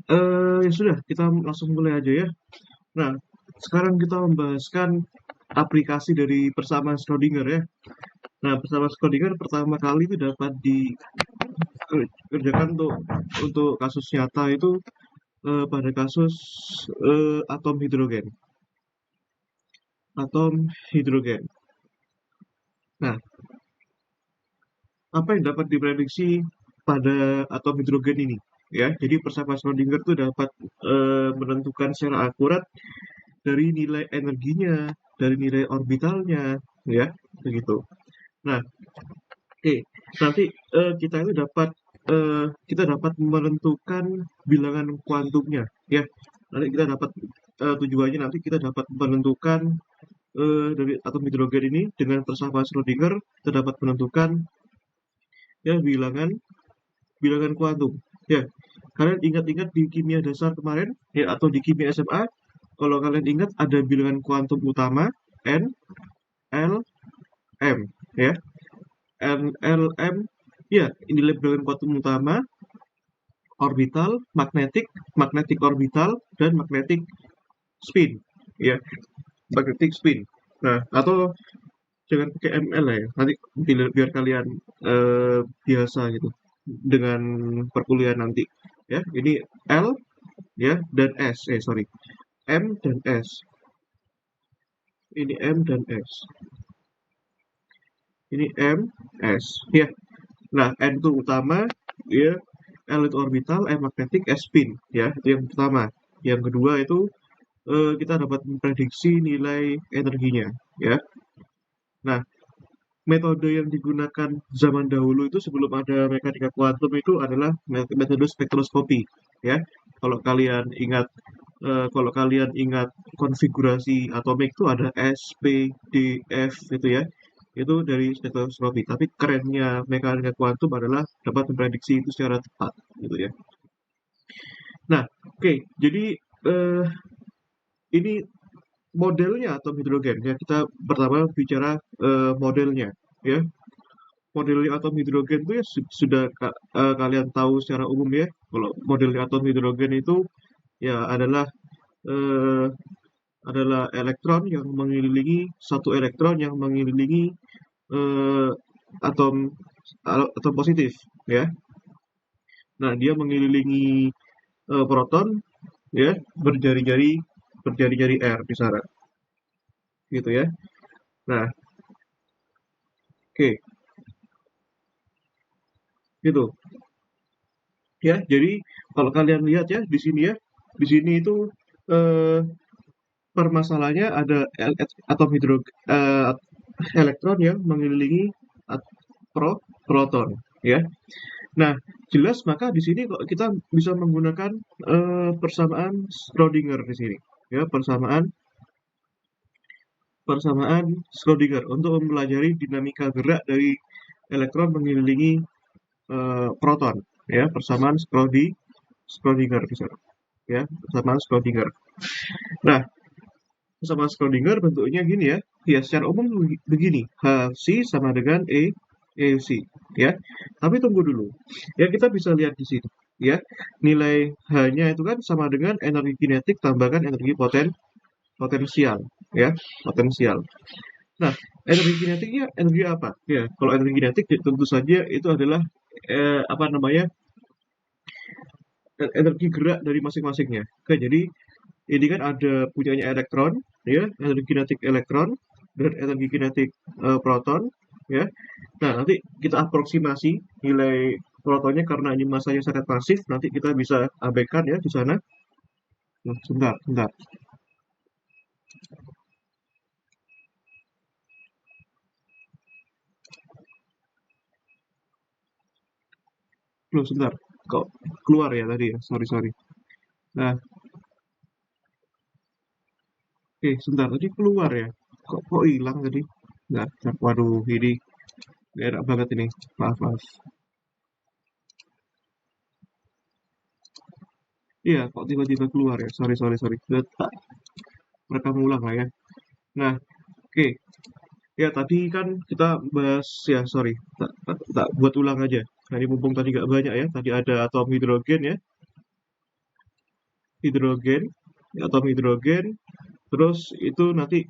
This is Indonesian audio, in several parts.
Ya sudah, kita langsung mulai aja ya. Nah, sekarang kita membahaskan aplikasi dari persamaan Schrödinger ya. Nah, persamaan Schrödinger pertama kali itu dapat dikerjakan untuk kasus nyata itu pada kasus atom hidrogen. Atom hidrogen. Nah, apa yang dapat diprediksi pada atom hidrogen ini? Ya, jadi persamaan Schrödinger itu dapat menentukan secara akurat dari nilai energinya, dari nilai orbitalnya, ya, begitu. Nah, oke, nanti kita dapat menentukan bilangan kuantumnya, ya. Nanti kita dapat tujuannya nanti kita dapat menentukan dari atom hidrogen ini dengan persamaan Schrödinger kita dapat menentukan ya bilangan bilangan kuantum. Ya, kalian ingat-ingat di kimia dasar kemarin ya atau di kimia SMA, kalau kalian ingat ada bilangan kuantum utama N, L, M, ya. N, L, M, ya, ini bilangan kuantum utama, orbital, magnetic orbital, dan magnetic spin, ya, magnetic spin. Nah, atau jangan pakai ML lah ya, nanti biar kalian biasa gitu dengan perkuliahan nanti. Ya, ini L ya dan S, sorry, M dan S. Ini M dan S. Ini M, S. Ya. Nah, N itu utama, ya. L itu orbital, M magnetik, S spin. Ya, itu yang pertama. Yang kedua itu kita dapat memprediksi nilai energinya. Ya. Nah, metode yang digunakan zaman dahulu itu sebelum ada mekanika kuantum itu adalah metode spektroskopi. Ya, kalau kalian ingat konfigurasi atomik itu ada S, P, D, F gitu ya. Itu dari spektroskopi. Tapi kerennya mekanika kuantum adalah dapat memprediksi itu secara tepat gitu ya. Nah, oke, jadi eh, ini modelnya atom hidrogen ya. Kita pertama bicara modelnya ya. Modelnya atom hidrogen itu ya sudah kalian tahu secara umum ya. Kalau modelnya atom hidrogen itu ya eh, adalah elektron yang mengelilingi satu elektron yang mengelilingi eh, atom atom positif ya. Nah, dia mengelilingi proton ya berjari-jari berjari-jari R di sana gitu ya. Nah, oke, gitu. Ya, jadi kalau kalian lihat ya di sini itu eh, permasalahannya ada atom elektron yang mengelilingi at- proton ya. Nah, jelas maka di sini kok kita bisa menggunakan persamaan Schrödinger di sini. Ya, persamaan persamaan Schrödinger untuk mempelajari dinamika gerak dari elektron mengelilingi proton. Ya, persamaan Schrödinger di sana. Ya, persamaan Schrödinger. Nah, persamaan Schrödinger bentuknya gini ya. Ya, secara umum begini. HC sama dengan EC. Ya, tapi tunggu dulu. Ya, kita bisa lihat di sini. Ya, nilai H-nya itu kan sama dengan energi kinetik tambahkan energi potensial. Ya, potensial. Nah, energi kinetiknya energi apa? Ya, kalau energi kinetik tentu saja itu adalah apa namanya energi gerak dari masing-masingnya. Oke, jadi ini kan ada punyanya elektron, ya, energi kinetik elektron dan energi kinetik proton, ya. Nah, nanti kita aproksimasi nilai protonnya karena ini masanya sangat masif, nanti kita bisa abaikan ya di sana. Nah, sebentar, sebentar. Loh, sebentar. Kok keluar ya tadi ya? Sorry, sorry. Nah, oke, sebentar. Tadi keluar ya. Kok hilang tadi? Nggak, waduh, ini nggak enak banget ini. Maaf, maaf. Iya, kok tiba-tiba keluar ya? Sorry, sorry, sorry. Tak rekam ulang lah ya. Nah, oke. Ya, tadi kan kita bahas, ya sorry, tak buat ulang aja. Nah, ini mumpung tadi gak banyak ya. Tadi ada atom hidrogen ya. hidrogen, atom hidrogen, terus itu nanti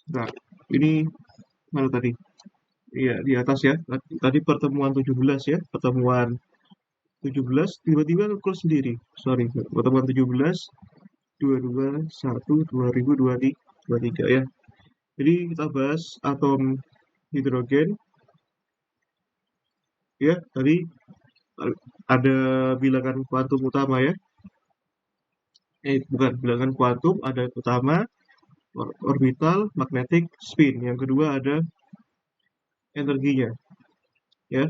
nah ini mana tadi? Iya, di atas ya. Tadi pertemuan 17 ya, pertemuan 17 tiba-tiba close sendiri. Sorry, pertemuan 17 221 2023 ya. Jadi kita bahas atom hidrogen ya. Tadi ada bilangan kuantum utama ya. Bukan bilangan kuantum, ada utama, orbital, magnetic, spin. Yang kedua ada energinya ya.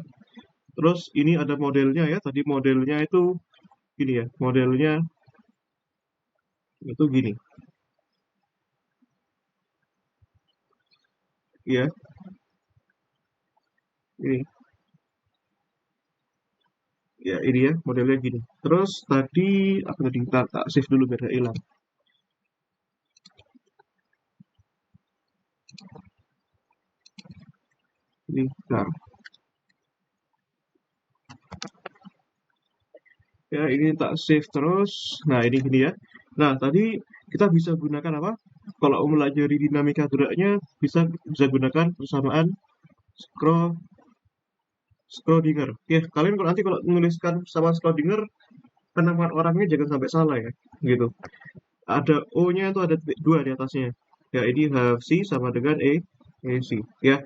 Terus ini ada modelnya ya. Tadi modelnya itu gini ya. Modelnya itu gini. Ya, ini. Ya, ini ya modelnya gini. Terus tadi apa tadi? Tak save dulu biar nggak hilang. Ini, nah. Ya, ini tak save terus. Nah, ini gini ya. Nah, tadi kita bisa gunakan apa? Kalau mempelajari dinamika geraknya bisa gunakan persamaan Schrödinger. Ya, kalian kalau nanti kalau menuliskan persamaan Schrödinger, penamaan orangnya jangan sampai salah ya, gitu. Ada O-nya itu ada titik 2 di atasnya. Ya, ini HC sama dengan EC. Ya,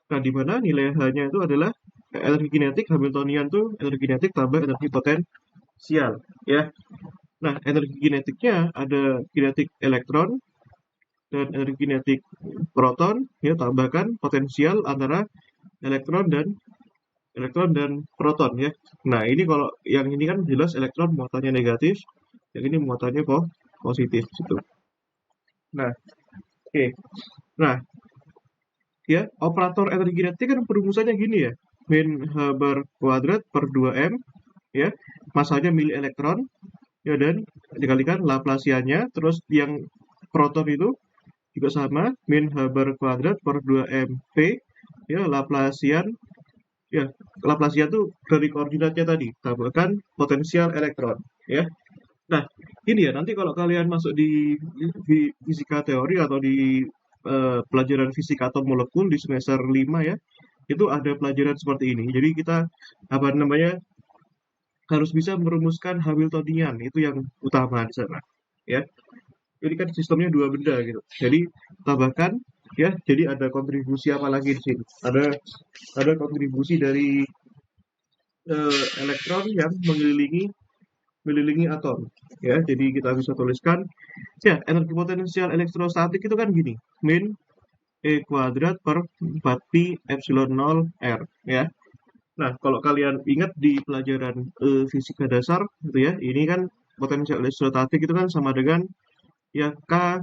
nah di mana nilai H-nya itu adalah energi kinetik Hamiltonian tuh energi kinetik tambah energi potensial. Ya, nah energi kinetiknya ada kinetik elektron dan energi kinetik proton. Ya, tambahkan potensial antara elektron dan proton ya. Nah, ini kalau yang ini kan jelas elektron muatannya negatif, yang ini muatannya positif gitu. Nah, oke. Nah, ya operator energi kinetik kan perumusannya gini ya. Min Haber kuadrat per 2M ya. Masanya mili elektron ya, dan dikalikan Laplaciannya, terus yang proton itu juga sama, min Haber kuadrat per 2MP ya. Laplacian ya, Laplacian tuh dari koordinatnya tadi, tambahkan potensial elektron ya. Nah, ini ya nanti kalau kalian masuk di fisika teori atau di pelajaran fisika atom molekul di semester 5 ya, itu ada pelajaran seperti ini. Jadi kita apa namanya harus bisa merumuskan Hamiltonian, itu yang utama di sana ya. Jadi kan sistemnya dua benda gitu. Jadi tambahkan ya, jadi ada kontribusi apa lagi di sini? Ada kontribusi dari elektron yang mengelilingi atom ya. Jadi kita bisa tuliskan ya, energi potensial elektrostatik itu kan gini, min E kuadrat per 4pi epsilon 0 R ya. Nah, kalau kalian ingat di pelajaran fisika dasar gitu ya, ini kan potensial elektrostatik itu kan sama dengan ya K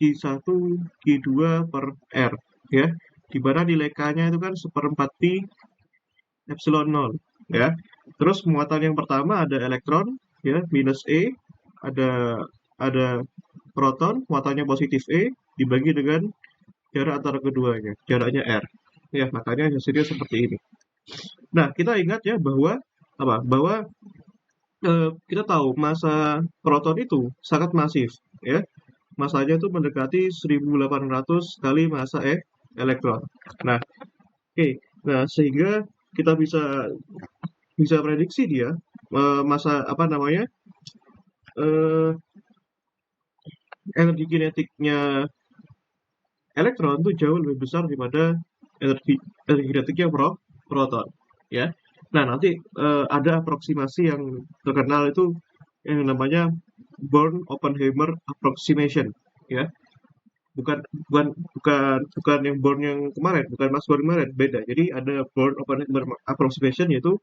Q1 Q2 per R ya. Di mana nilai K-nya itu kan seperempat pi epsilon 0 ya. Terus muatan yang pertama ada elektron ya, minus E, ada proton muatannya positif E, dibagi dengan jarak antara keduanya, jaraknya R. Ya, makanya hasilnya seperti ini. Nah, kita ingat ya bahwa kita tahu massa proton itu sangat masif ya. Massanya itu mendekati 1800 kali massa elektron. Nah, oke. Nah, sehingga kita bisa prediksi dia massa apa namanya? Energi kinetiknya elektron itu jauh lebih besar daripada energi kinetiknya proton ya. Nah, nanti ada aproksimasi yang terkenal itu yang namanya Born-Oppenheimer approximation ya. Bukan yang Born yang kemarin, bukan Max Born kemarin, beda. Jadi ada Born-Oppenheimer approximation, yaitu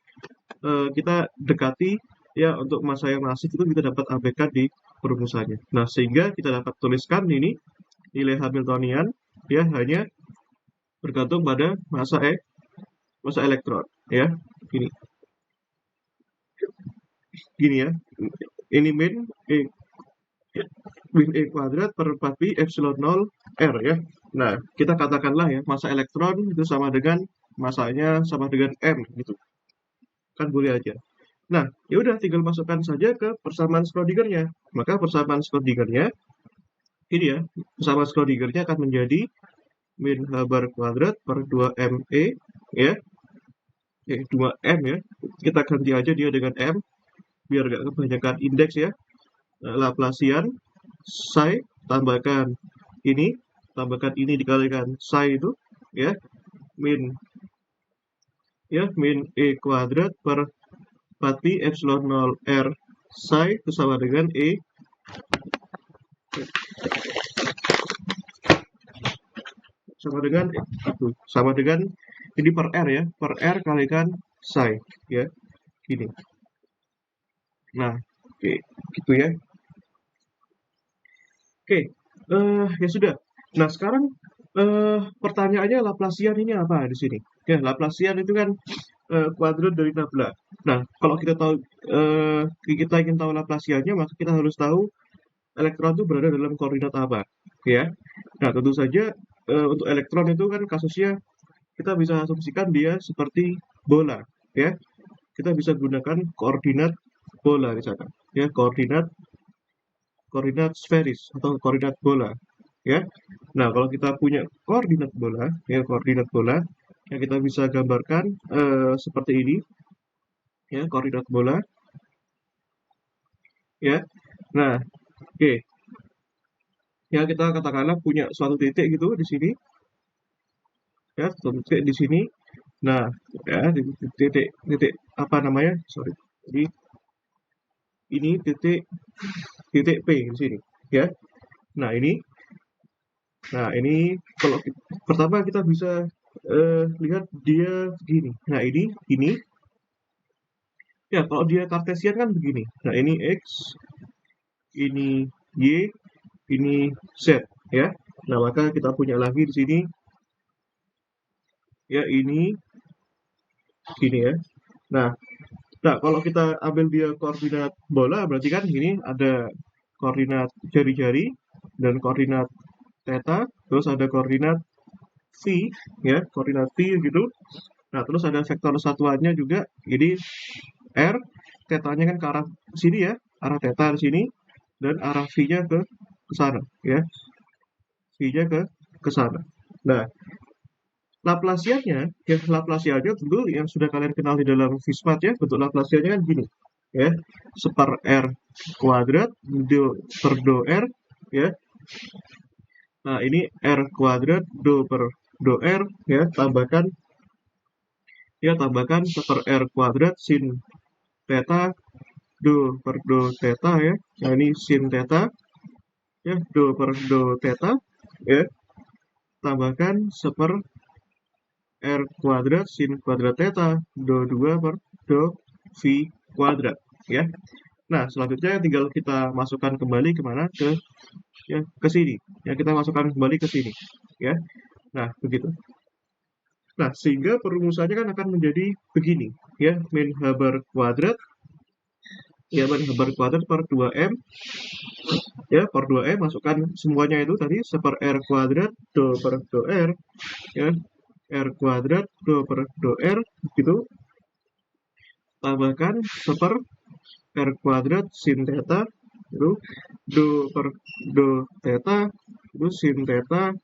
kita dekati ya, untuk massa yang masif itu kita dapat abaikan di perumusannya. Nah, sehingga kita dapat tuliskan ini nilai Hamiltonian ya hanya bergantung pada massa elektron ya. Gini ya, ini min E kuadrat per 4pi epsilon 0 R ya. Nah, kita katakanlah ya massa elektron itu sama dengan massanya sama dengan M gitu, kan boleh aja. Nah, ya udah tinggal masukkan saja ke persamaan Schrödinger-nya. Maka persamaan Schrödinger-nya ini ya, persamaan Schrödinger-nya akan menjadi min h bar kuadrat per 2me ya. 2m ya. Kita ganti aja dia dengan m biar nggak kebanyakan indeks ya. Laplacian psi tambahkan ini dikalikan psi itu ya min e kuadrat per pati epsilon 0 r psi itu sama dengan e sama dengan ini per r ya, per r kalikan psi ya, gini. Nah, oke, gitu ya. Oke, ya sudah. Nah, sekarang pertanyaannya Laplacian ini apa di sini? Ya, Laplacian itu kan kuadrat dari nabla. Nah, kalau kita tahu kita ingin tahu Laplaciannya, maka kita harus tahu elektron itu berada dalam koordinat apa, ya. Nah, tentu saja untuk elektron itu kan kasusnya kita bisa asumsikan dia seperti bola, ya. Kita bisa gunakan koordinat bola di sana, ya, koordinat sferis atau koordinat bola, ya. Nah, kalau kita punya koordinat bola, ya, yang kita bisa gambarkan seperti ini, ya, koordinat bola, ya. Nah, oke. Ya, kita katakanlah punya suatu titik gitu di sini, ya, suatu titik di sini. Nah, ya, titik apa namanya? Sorry. Jadi ini titik P di sini, ya. Nah, ini kalau pertama kita bisa lihat dia begini. Nah, ini ya kalau dia kartesian kan begini. Nah, ini x, ini y, ini z ya. Nah, maka kita punya lagi di sini ya ini ya. Nah, kalau kita ambil dia koordinat bola berarti kan ini ada koordinat jari-jari dan koordinat theta, terus ada koordinat v ya, koordinat v gitu. Nah, terus ada vektor satuannya juga. Jadi r, tetanya kan ke arah sini ya, arah theta di sini dan arah v-nya ke sana ya. V-nya ke sana. Nah, Laplaciannya tentu yang sudah kalian kenal di dalam Vismat ya, bentuk Laplaciannya kan gini ya, seper r kuadrat per do r ya. Nah, ini r kuadrat do per do r ya, tambahkan seper r kuadrat sin theta do per do theta ya. Nah, ini sin theta ya, do per do theta ya, tambahkan seper r kuadrat sin kuadrat theta do 2 per do v kuadrat ya. Nah, selanjutnya tinggal kita masukkan kembali kemana, ke sini ya, kita masukkan kembali ke sini ya. Nah, begitu. Nah, sehingga perumusannya kan akan menjadi begini ya, min h bar kuadrat ya, min h bar kuadrat per 2m ya, per 2m masukkan semuanya itu tadi seper r kuadrat do per do r ya, r kuadrat do per do r gitu, tambahkan seper r kuadrat sin theta itu do per do theta itu sin theta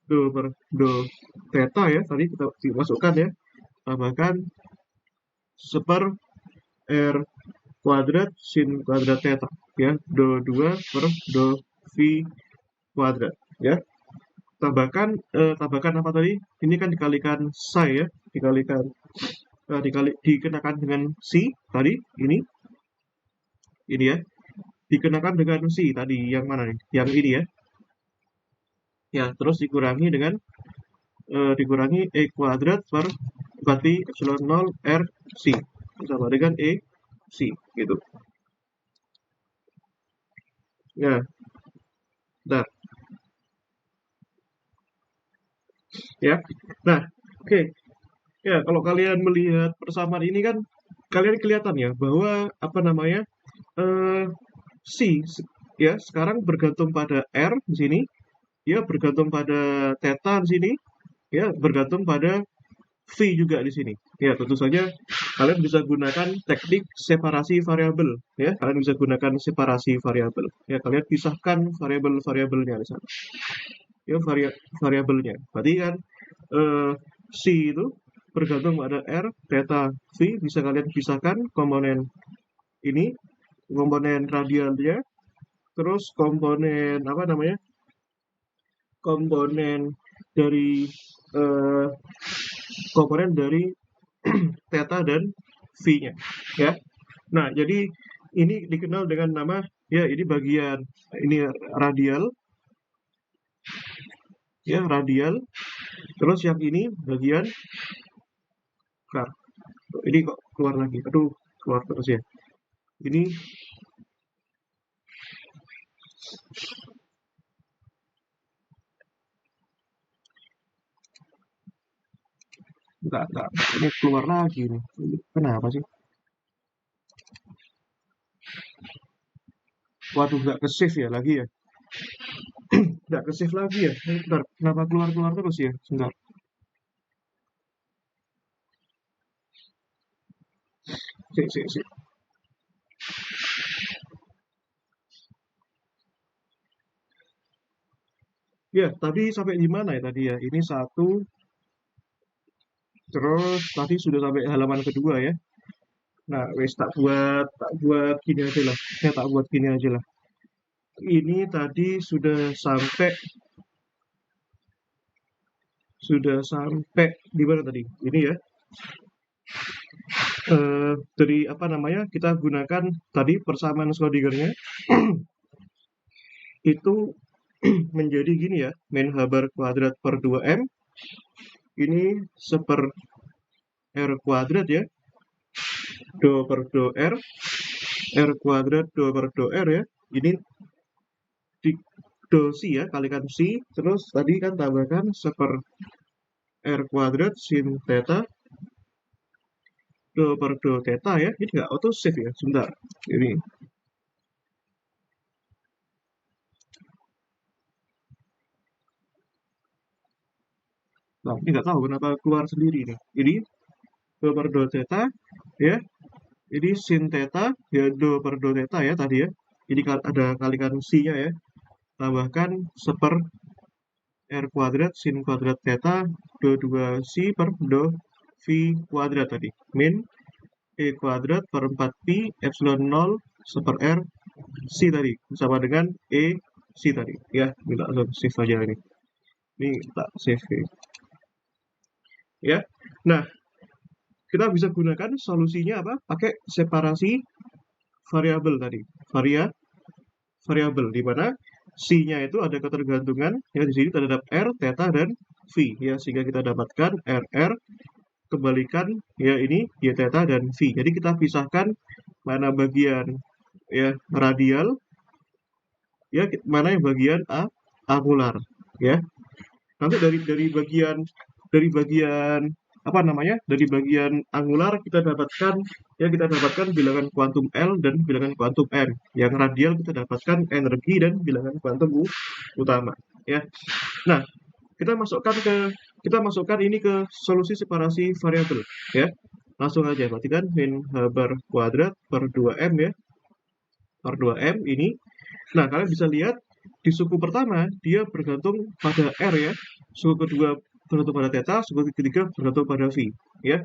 do per do theta ya, tadi kita masukkan ya, tambahkan seper r kuadrat sin kuadrat theta ya, do 2 per do v kuadrat ya. Tambahkan apa tadi? Ini kan dikalikan psi ya, dikenakan dengan si tadi ini ya, dikenakan dengan si tadi yang mana nih? Yang ini ya. Ya, terus dikurangi dengan dikurangi e kuadrat per berarti epsilon 0 r c sama dengan e c gitu. Ya, nah, ya, nah, oke. Ya, kalau kalian melihat persamaan ini kan kalian kelihatan ya bahwa apa namanya C ya sekarang bergantung pada R di sini, ya bergantung pada theta di sini, ya bergantung pada V juga di sini. Ya, tentu saja kalian bisa gunakan teknik separasi variabel. Ya, kalian bisa gunakan separasi variabel. Ya, kalian pisahkan variabel-variabelnya di sana. Ya, variabelnya. Berarti kan C itu bergantung pada R, theta, V. Bisa kalian pisahkan komponen ini, komponen radialnya, terus komponen apa namanya? Komponen dari eh, komponen dari theta dan V-nya, ya. Nah, jadi ini dikenal dengan nama, ya, ini bagian ini radial, ya, radial. Terus yang ini bagian bentar, ini kok keluar lagi. Aduh, keluar terus ya. Ini enggak, ini keluar lagi nih. Kenapa sih? Waduh, nggak ke save ya lagi ya. Nggak ke save lagi ya. Ini bentar, kenapa keluar terus ya? Sebentar. Sik. Ya, tadi sampai di mana ya tadi ya? Ini satu, terus tadi sudah sampai halaman kedua ya. Nah, wes tak buat gini aja lah. Ya, tak buat gini aja lah. Ini tadi sudah sampai di mana tadi? Ini ya. Dari apa namanya? Kita gunakan tadi persamaan Schrödinger-nya itu menjadi gini ya, min h bar kuadrat per 2m ini seper r kuadrat ya, do per do r kuadrat do per do r ya, ini di do si ya, kalikan si, terus tadi kan tambahkan seper r kuadrat sin theta do per do theta ya, ini nggak auto save ya, sebentar, ini nah, ini nggak tahu kenapa keluar sendiri nih, ini do per do theta ya, ini sin theta ya, do per do theta ya tadi ya, ini ada kalikan si-nya ya, tambahkan seper r kuadrat sin kuadrat theta do 2 si per do v kuadrat tadi, min e kuadrat per 4 pi epsilon 0 seper r si tadi bersama dengan e si tadi ya. Ini langsung save aja ini tak save ya. Nah, kita bisa gunakan solusinya apa, pakai separasi variabel tadi, variabel di mana C-nya itu ada ketergantungan ya di sini terhadap R, theta dan V ya, sehingga kita dapatkan RR kembalikan ya ini y theta dan V. Jadi kita pisahkan mana bagian ya radial ya, mana yang bagian angular ya. Nanti dari bagian apa namanya, dari bagian angular kita dapatkan bilangan kuantum L dan bilangan kuantum M. Yang radial kita dapatkan energi dan bilangan kuantum utama ya. Nah, kita masukkan ini ke solusi separasi variabel ya. Langsung aja, berarti kan min h bar kuadrat per 2m ya, per 2m ini. Nah, kalian bisa lihat di suku pertama dia bergantung pada R ya, suku kedua bergantung pada theta, suku ketiga bergantung pada V ya.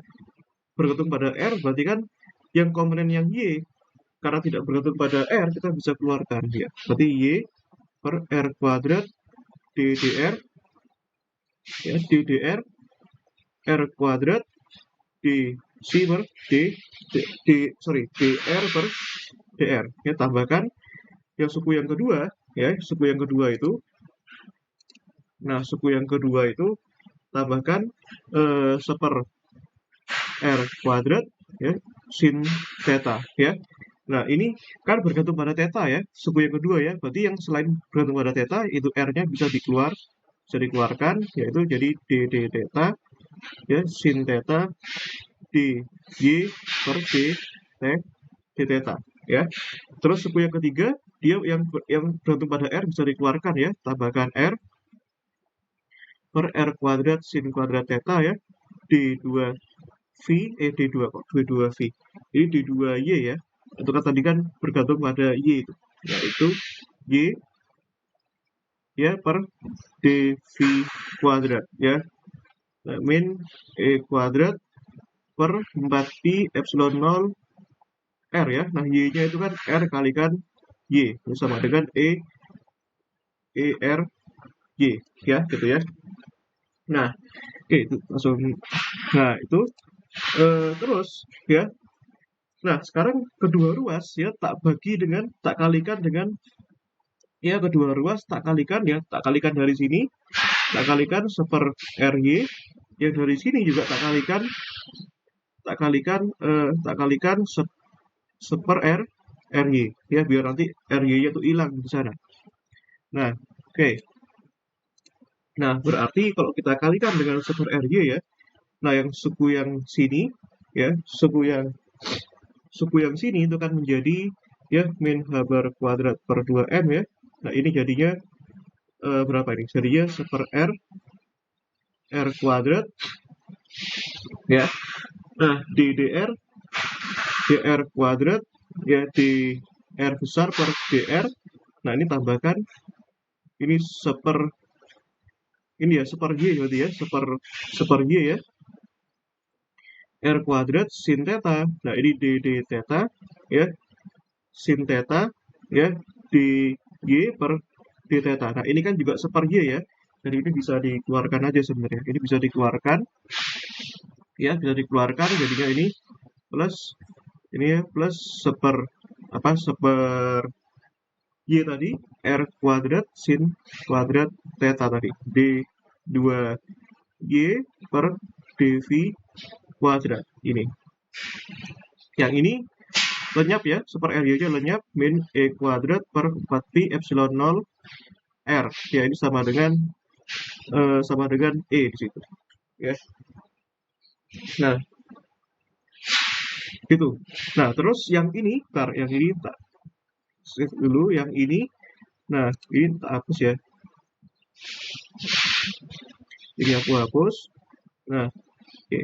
Bergantung pada R berarti kan yang komponen yang Y karena tidak bergantung pada R kita bisa keluarkan ya. Berarti Y per R kuadrat ddr ya, ddr R kuadrat d c per dr per dr ya, tambahkan yang suku yang kedua ya, suku yang kedua itu, nah suku yang kedua itu tambahkan seper R kuadrat ya sin theta ya. Nah, ini kan bergantung pada theta ya, suku yang kedua ya. Berarti yang selain bergantung pada theta itu R-nya bisa dikeluarkan, yaitu jadi d theta ya sin theta d y per d theta ya. Terus suku yang ketiga dia yang bergantung pada R bisa dikeluarkan ya, tambahkan R per R kuadrat sin kuadrat theta ya, D2V, D2 kok, D2V. Ini D2Y ya. Itu kan tadi kan bergantung pada Y itu. Yaitu Y ya per dv kuadrat ya. Nah, min E kuadrat per 4pi epsilon 0 R ya. Nah, Y-nya itu kan R kalikan Y. Itu sama dengan R Y ya, gitu ya. Nah, oke itu langsung. Nah, itu terus ya. Nah, sekarang kedua ruas ya tak kalikan dengan ya kedua ruas tak kalikan ya, tak kalikan dari sini, tak kalikan seper RY, yang dari sini juga tak kalikan seper RY ya, biar nanti RY-nya tuh hilang di sana. Nah, oke. Nah, berarti kalau kita kalikan dengan seper RY ya, nah yang suku yang sini ya, suku yang sini itu kan menjadi ya min h bar kuadrat per 2m ya. Nah, ini jadinya berapa ini? Jadinya seper R kuadrat ya. Nah, di dr kuadrat ya, dr besar per dr. Nah, ini tambahkan ini seper ini ya, seper y berarti ya, seper y ya. R kuadrat sin theta. Nah, ini d theta ya, sin theta ya, di y per d theta. Nah, ini kan juga seper y ya. Jadi ini bisa dikeluarkan aja sebenarnya. Ini bisa dikeluarkan ya, bisa dikeluarkan jadinya ini plus ini ya, plus seper y tadi R kuadrat sin kuadrat theta tadi d2y per dv kuadrat ini. Yang ini lenyap ya, seper R nya lenyap, min E kuadrat per 4pi epsilon 0 R. Ya, ini sama dengan E di situ. Ya. Nah, gitu. Nah, terus yang ini tak save dulu yang ini. Nah, ini tak hapus ya. Ini aku hapus. Nah, oke.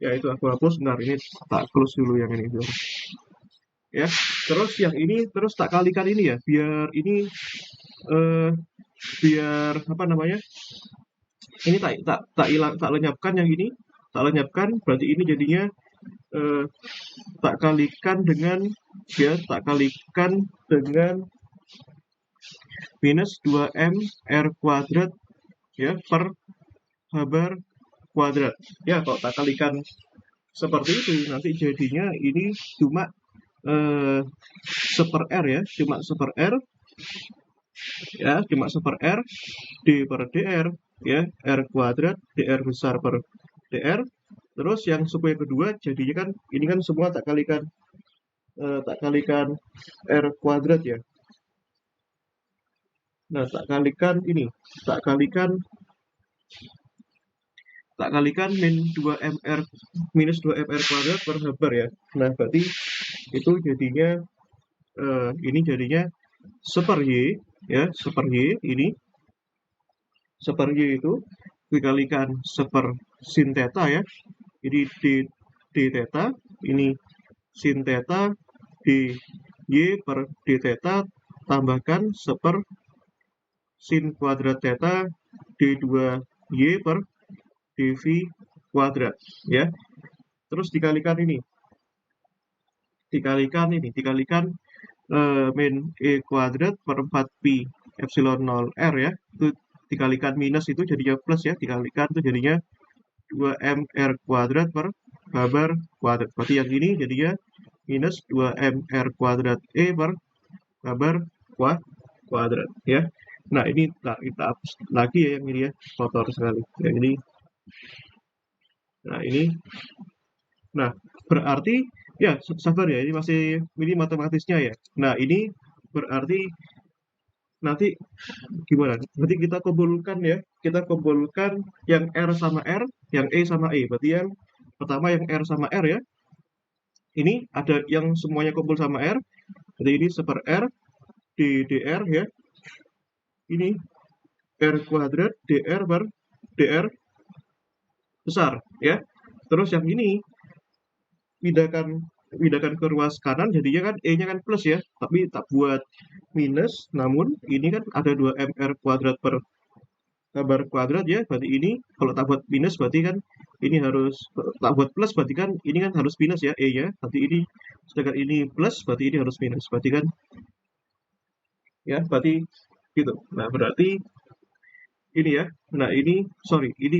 Ya, itu aku hapus. Nah, ini tak close dulu yang ini dulu. Ya, terus yang ini terus tak kalikan ini ya, biar ini biar apa namanya? Ini tak lenyapkan yang ini. Tak lenyapkan berarti ini jadinya tak kalikan dengan minus 2m R kuadrat ya per h bar kuadrat. Ya, kalau tak kalikan seperti itu nanti jadinya ini cuma seper R ya, cuma seper R ya, cuma seper R d per dr ya, R kuadrat dr besar per dr. Terus yang suku yang kedua jadinya kan ini kan semua tak kalikan R kuadrat ya. Nah, tak kalikan min 2mr minus 2mr kuadrat per h bar ya. Nah, berarti itu jadinya ini jadinya seper y ya, seper y ini seper y itu dikalikan seper sin theta ya. Ini d theta, ini sin theta di y per d theta tambahkan seper sin kuadrat theta d2y per dv kuadrat ya. Terus dikalikan min E kuadrat per 4pi epsilon 0 R ya. Itu dikalikan minus itu jadinya plus ya, dikalikan itu jadinya 2m R kuadrat per h bar kuadrat. Berarti yang ini jadinya minus 2m R kuadrat E per h bar kuadrat ya. Nah, ini kita hapus lagi ya yang ini ya, kotor sekali. Yang ini. Nah, ini. Nah, berarti ya sabar ya, ini matematisnya ya. Nah, ini berarti nanti gimana? Nanti kita kumpulkan ya. Kita kumpulkan yang R sama R, yang E sama E. Berarti yang pertama yang R sama R ya. Ini ada yang semuanya kumpul sama R. Jadi ini seper R di dr ya. Ini P R kuadrat dr per dr besar ya. Terus yang ini pindahkan ke ruas kanan, jadinya kan E-nya kan plus ya, tapi tak buat minus, namun ini kan ada 2mr kuadrat per bar kuadrat ya, berarti ini kalau tak buat minus berarti kan ini harus tak buat plus, berarti kan ini kan harus minus ya E-nya, berarti ini sedangkan ini plus berarti ini harus minus, berarti kan ya berarti gitu. Nah berarti ini ya, nah ini sorry ini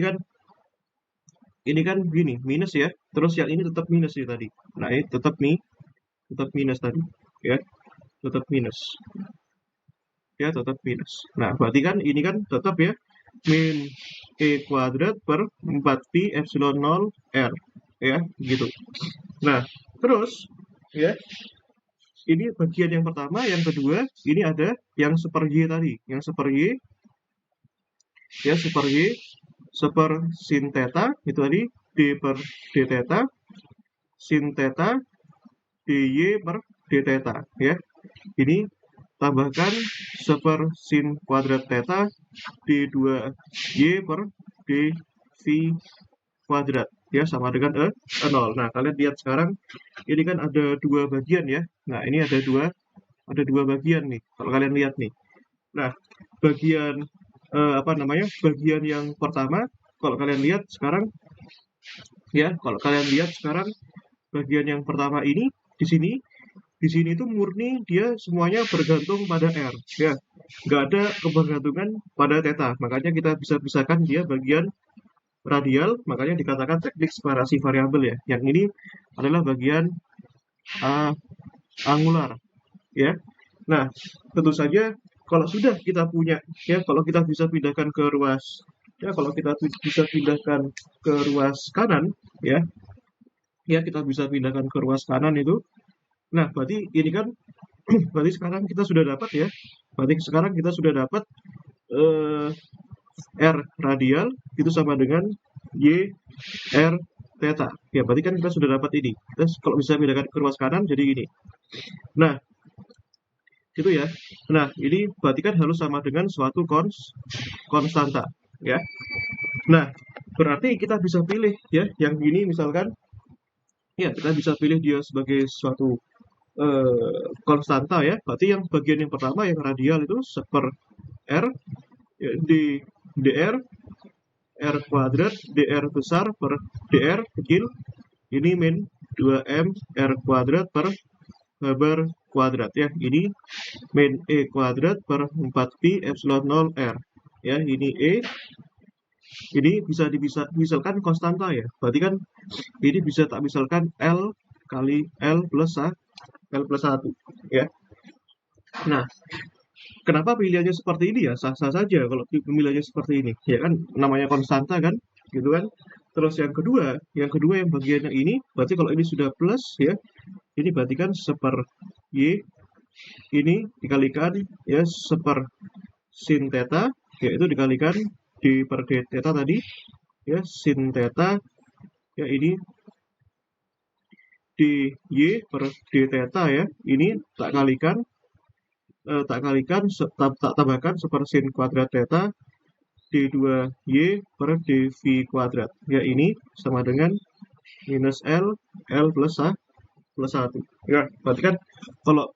kan gini minus ya, terus yang ini tetap minus ya tadi, nah ini tetap nih tetap minus tadi ya, tetap minus ya, tetap minus. Nah berarti kan ini kan tetap ya min E kuadrat per 4pi epsilon 0 R ya gitu. Nah terus ya ini bagian yang pertama, yang kedua ini ada yang seper Y tadi, yang seper Y ya, seper Y seper sin theta itu tadi D per D theta sin theta dy per d theta ya. Ini tambahkan seper sin kuadrat theta d2y per dv kuadrat ya, sama dengan 0. Nah kalian lihat sekarang ini kan ada dua bagian ya. Nah ini ada dua bagian nih kalau kalian lihat nih. Nah bagian bagian yang pertama kalau kalian lihat sekarang ya, kalau kalian lihat sekarang bagian yang pertama ini di sini itu murni dia semuanya bergantung pada R ya, nggak ada kebergantungan pada theta, makanya kita bisa pisahkan dia bagian radial, makanya dikatakan teknik separasi variabel ya. Yang ini adalah bagian angular ya. Nah tentu saja kalau sudah kita punya ya, kalau kita bisa pindahkan ke ruas ya, kalau kita bisa pindahkan ke ruas kanan ya, kita bisa pindahkan ke ruas kanan itu. Nah berarti ini kan berarti sekarang kita sudah dapat ya, berarti sekarang kita sudah dapat R radial itu sama dengan Y R theta ya, berarti kan kita sudah dapat ini. Terus kalau bisa pindahkan ke ruas kanan jadi ini. Nah itu ya. Nah ini berarti kan harus sama dengan suatu konstanta ya. Nah berarti kita bisa pilih ya yang ini misalkan ya, kita bisa pilih dia sebagai suatu konstanta ya. Berarti yang bagian yang pertama yang radial itu seper R ya, di dr R kuadrat dr besar per dr kecil ini min 2m R kuadrat per bar kuadrat ya, ini min E kuadrat per 4pi epsilon 0 R ya, ini E, ini bisa misalkan konstanta ya, berarti kan ini bisa tak misalkan L kali L plus 1 ya. Nah kenapa pilihannya seperti ini ya, sah-sah saja kalau pemilihannya seperti ini ya kan, namanya konstanta kan gitu kan. Terus yang kedua yang bagian yang ini berarti kalau ini sudah plus ya, ini berarti kan seper Y ini dikalikan ya seper sin theta yaitu dikalikan d per d theta tadi ya, sin theta ya ini dy per d theta ya, ini tak tambahkan seper sin kuadrat theta d2y per dv kuadrat ya, ini sama dengan minus L plus 1 ya, berarti kan kalau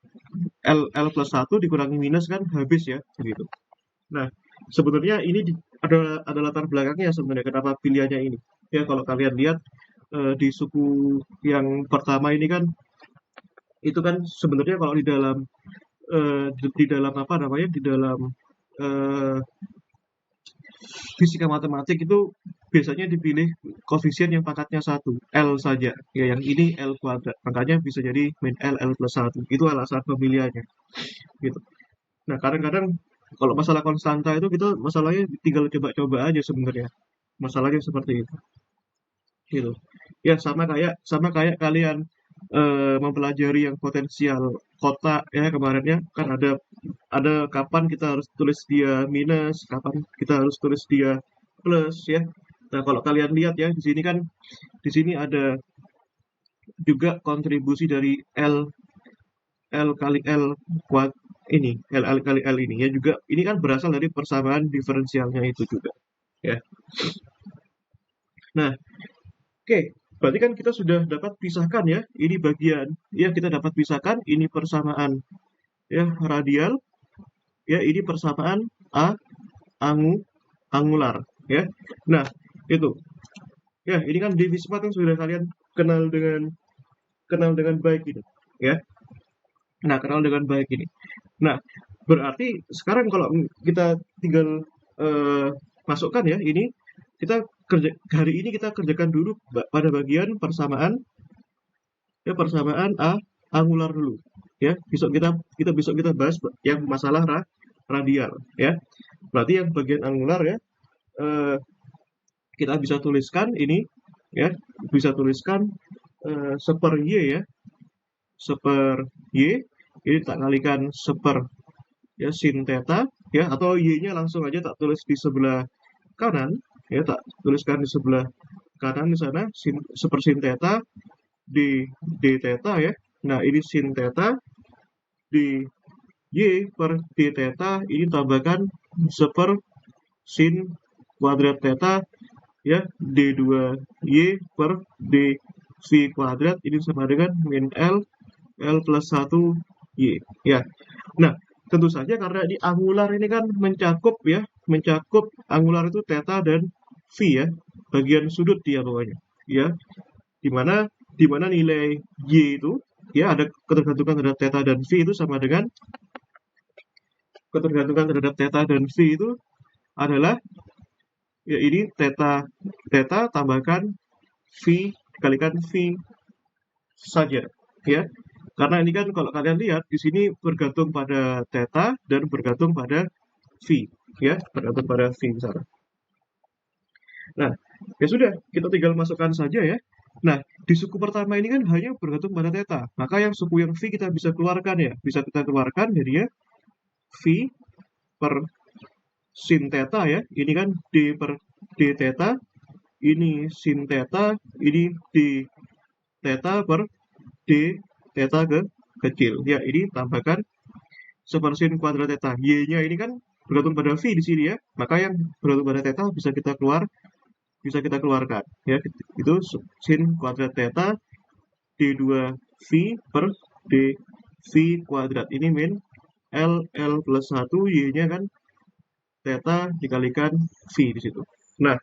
L plus 1 dikurangi minus kan habis ya gitu. Nah sebenarnya ini ada latar belakangnya sebenarnya kenapa pilihannya ini ya. Kalau kalian lihat di suku yang pertama ini kan itu kan sebenarnya kalau di dalam di dalam fisika matematik itu biasanya dipilih koefisien yang pangkatnya 1 L saja ya, yang ini L kuadrat, makanya bisa jadi min L plus 1, itu alasan pemilihannya gitu. Nah kadang-kadang kalau masalah konstanta itu kita masalahnya tinggal coba-coba aja sebenarnya, masalahnya seperti itu gitu ya. Sama kayak kalian mempelajari yang potensial kotak ya kemarinnya kan, ada kapan kita harus tulis dia minus, kapan kita harus tulis dia plus ya. Nah kalau kalian lihat ya di sini kan, di sini ada juga kontribusi dari L kali L ini L kali L ini ya juga ini kan berasal dari persamaan diferensialnya itu juga ya. Nah, oke, berarti kan kita sudah dapat pisahkan ya, ini bagian ya kita dapat pisahkan ini persamaan ya radial ya ini persamaan angu angular ya. Nah, itu. Ya, ini kan divisi 4 yang sudah kalian kenal dengan baik ini ya. Nah, kenal dengan baik ini. Nah, berarti sekarang kalau kita tinggal eh, masukkan ya ini kita kerja hari ini kita kerjakan dulu pada bagian persamaan ya persamaan angular dulu ya. Besok kita bahas yang masalah radial ya. Berarti yang bagian angular ya eh, kita bisa tuliskan ini ya bisa tuliskan seper y ya seper y ini tak kalikan seper ya sin theta ya atau y-nya langsung aja tak tulis di sebelah kanan ya tak tuliskan di sebelah kanan di sana seper sin theta di d theta ya. Nah, ini sin theta di y per d theta ini tambahkan seper sin kuadrat theta ya d2y per dv kuadrat ini sama dengan min L plus 1y ya. Nah, tentu saja karena di angular ini kan mencakup angular itu theta dan v ya, bagian sudut dia pokoknya ya, dimana dimana nilai y itu ya ada ketergantungan terhadap theta dan v itu sama dengan ketergantungan terhadap theta dan v itu adalah ya ini theta tambahkan v dikalikan v saja ya. Karena ini kan kalau kalian lihat di sini bergantung pada theta dan bergantung pada v ya, bergantung pada v misalnya. Nah, ya sudah, kita tinggal masukkan saja ya. Nah, di suku pertama ini kan hanya bergantung pada theta. Maka yang suku yang v kita bisa keluarkan ya. Bisa kita keluarkan jadinya v per sin theta ya. Ini kan d per d theta. Ini sin theta. Ini d theta per d theta kecil. Ya, ini tambahkan sepersin kuadrat theta. Y-nya ini kan bergantung pada v di sini ya. Maka yang bergantung pada theta bisa kita keluarkan ya. Itu sin kuadrat theta d2v per dv kuadrat. Ini min L plus 1 y-nya kan theta dikalikan v di situ. Nah,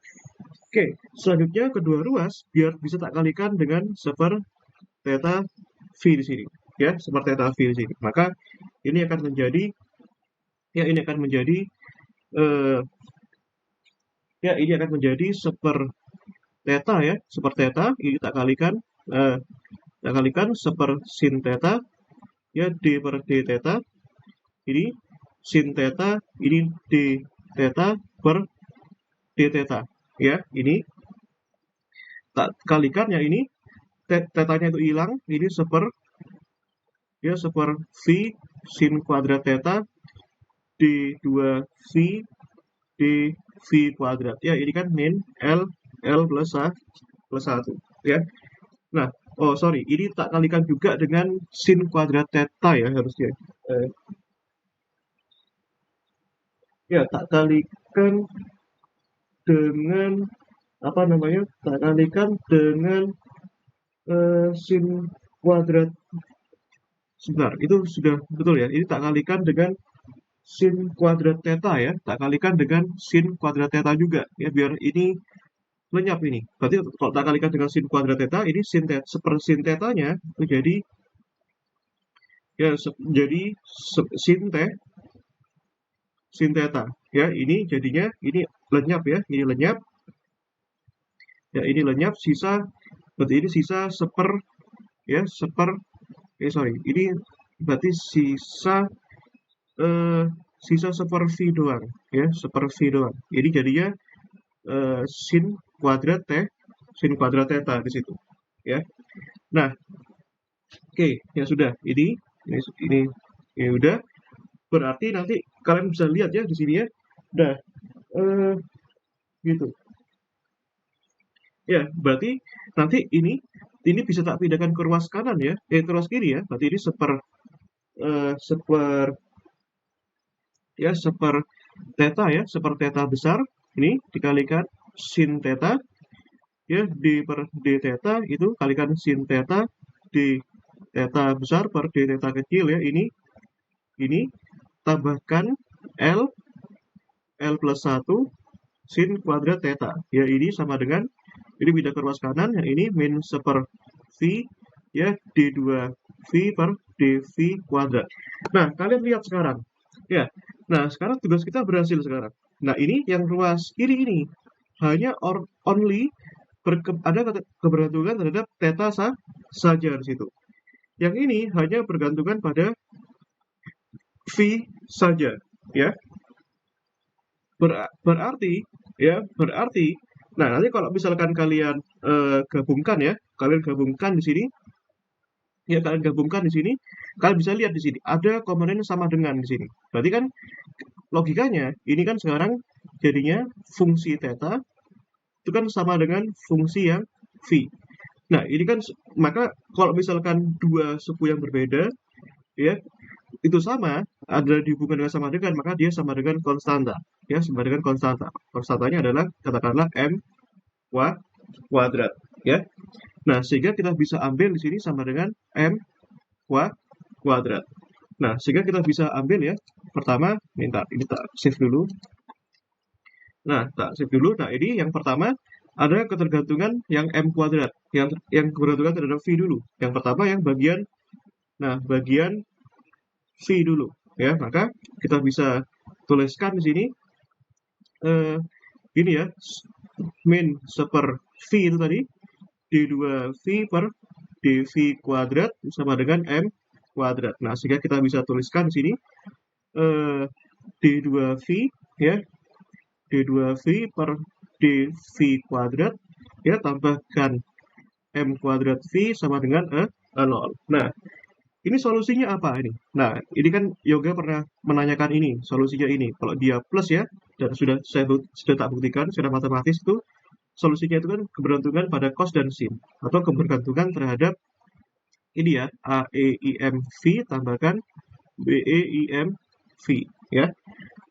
oke, selanjutnya kedua ruas biar bisa tak kalikan dengan seper theta v di sini ya, seper theta v di sini. Maka ini akan menjadi eh, ini akan menjadi seper theta ya, seper theta ini tak kalikan seper sin theta ya d per d theta ini sin theta ini d theta per d theta ya. Ini tak kalikan ya, ini tetanya itu hilang, ini seper v sin kuadrat theta d2v dv kuadrat ya. Ini kan min L plus 1 ya. Nah, oh sorry, ini tak kalikan juga dengan sin kuadrat theta ya harusnya. Ya, tak kalikan dengan apa namanya? Tak kalikan dengan sin kuadrat. Sebentar, itu sudah betul ya. Ini tak kalikan dengan sin kuadrat theta ya. Tak kalikan dengan sin kuadrat theta juga ya, biar ini lenyap ini. Berarti kalau tak kalikan dengan sin kuadrat theta, ini seper sin thetanya itu jadi ya jadi sin theta ya. Ini jadinya ini lenyap ya, ini lenyap ya, ini lenyap sisa, berarti ini sisa seper ya sorry, ini berarti sisa seper v doang ya, seper v doang. Ini jadinya sin kuadrat theta di situ ya. Nah, oke, ya sudah, ini udah. Berarti nanti kalian bisa lihat ya di sini ya. Nah, gitu. Ya, berarti nanti ini bisa tak pindahkan ke ruas kanan ya, ke ruas kiri ya. Berarti ini seper ya theta ya, theta besar ini dikalikan sin theta ya, d per d theta itu kalikan sin theta d theta besar per d theta kecil ya, ini tambahkan L plus 1 sin kuadrat theta ya, ini sama dengan ini beda ke ruas kanan yang ini min V ya, D2 V per dV kuadrat. Nah, kalian lihat sekarang ya. Nah, sekarang tugas kita berhasil sekarang. Nah, ini yang ruas kiri ini hanya only ada kebergantungan terhadap theta saja di situ. Yang ini hanya bergantungan pada V saja ya. Berarti nah nanti kalau misalkan kalian gabungkan ya, kalian gabungkan di sini ya, kalian bisa lihat di sini ada komponen sama dengan di sini. Berarti kan logikanya ini kan sekarang jadinya fungsi theta itu kan sama dengan fungsi yang V. Nah, ini kan maka kalau misalkan dua suku yang berbeda ya, itu sama, ada dihubungkan dengan sama dengan, maka dia sama dengan konstanta ya, sama dengan konstanta. Konstantanya adalah katakanlah M kuadrat ya. Nah, sehingga kita bisa ambil di sini sama dengan M kuadrat. Nah, sehingga kita bisa ambil ya, pertama ini tak save dulu. Nah, tak save dulu. Nah, ini yang pertama ada ketergantungan yang M kuadrat, yang ketergantungan terhadap V dulu. Yang pertama yang bagian V dulu ya, maka kita bisa tuliskan di sini ini ya, min V itu tadi D2V per dV kuadrat sama dengan M kuadrat. Nah, sehingga kita bisa tuliskan di sini D2V ya, D2V per dV kuadrat ya, tambahkan M kuadrat V sama dengan 0. Nah, ini solusinya apa ini? Nah, ini kan Yoga pernah menanyakan ini, solusinya ini. Kalau dia plus ya, dan sudah tak buktikan secara matematis itu solusinya itu kan kebergantungan pada cos dan sin, atau kebergantungan terhadap ini ya, AEIMV tambahkan BEIMV ya.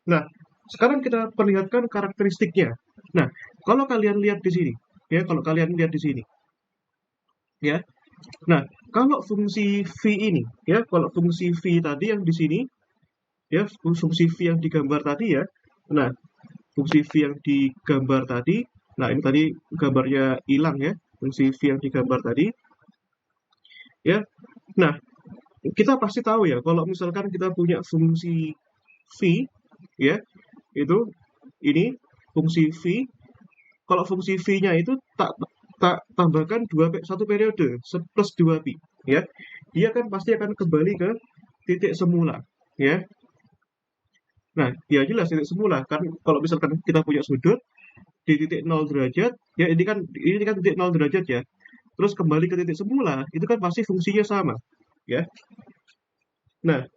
Nah, sekarang kita perlihatkan karakteristiknya. Nah, kalau kalian lihat di sini ya, ya. Nah, kalau fungsi V ini ya, kalau fungsi V tadi yang di sini ya, fungsi V yang digambar tadi ya. Nah, fungsi V yang digambar tadi, nah ini tadi gambarnya hilang ya, fungsi V yang digambar tadi ya. Nah, kita pasti tahu ya, kalau misalkan kita punya fungsi V ya, itu ini fungsi V, kalau fungsi V-nya itu tak tambahkan satu periode plus 2pi ya, dia kan pasti akan kembali ke titik semula ya. Nah, ya jelas titik semula kan, kalau misalkan kita punya sudut di titik 0 derajat ya, ini kan titik 0 derajat ya, terus kembali ke titik semula, itu kan pasti fungsinya sama ya. Nah,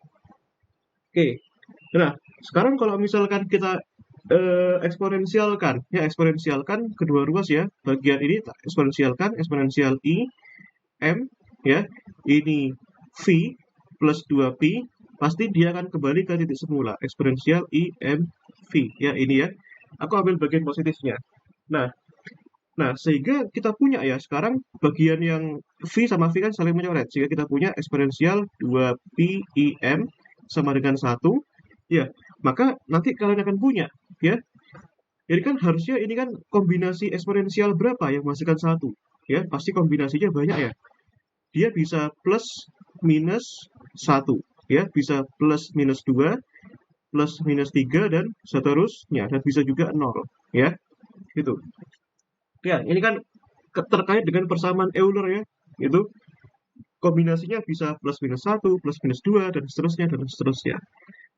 oke. Nah, sekarang kalau misalkan kita eksponensialkan kedua ruas ya, bagian ini eksponensial I M ya, ini V plus 2pi, pasti dia akan kembali ke titik semula, eksponensial I M V ya, ini ya. Aku ambil bagian positifnya. Nah, sehingga kita punya ya, sekarang bagian yang V sama V kan saling mencoret, sehingga kita punya eksponensial 2pi IM sama dengan 1 ya, maka nanti kalian akan punya ya. Jadi kan harusnya ini kan kombinasi eksponensial berapa yang menghasilkan 1 ya, pasti kombinasinya banyak ya. Dia bisa plus minus 1 ya, bisa plus minus 2, plus minus 3 dan seterusnya, dan bisa juga 0 ya. Gitu. Ya, ini kan terkait dengan persamaan Euler ya. Itu kombinasinya bisa plus minus 1, plus minus 2 dan seterusnya.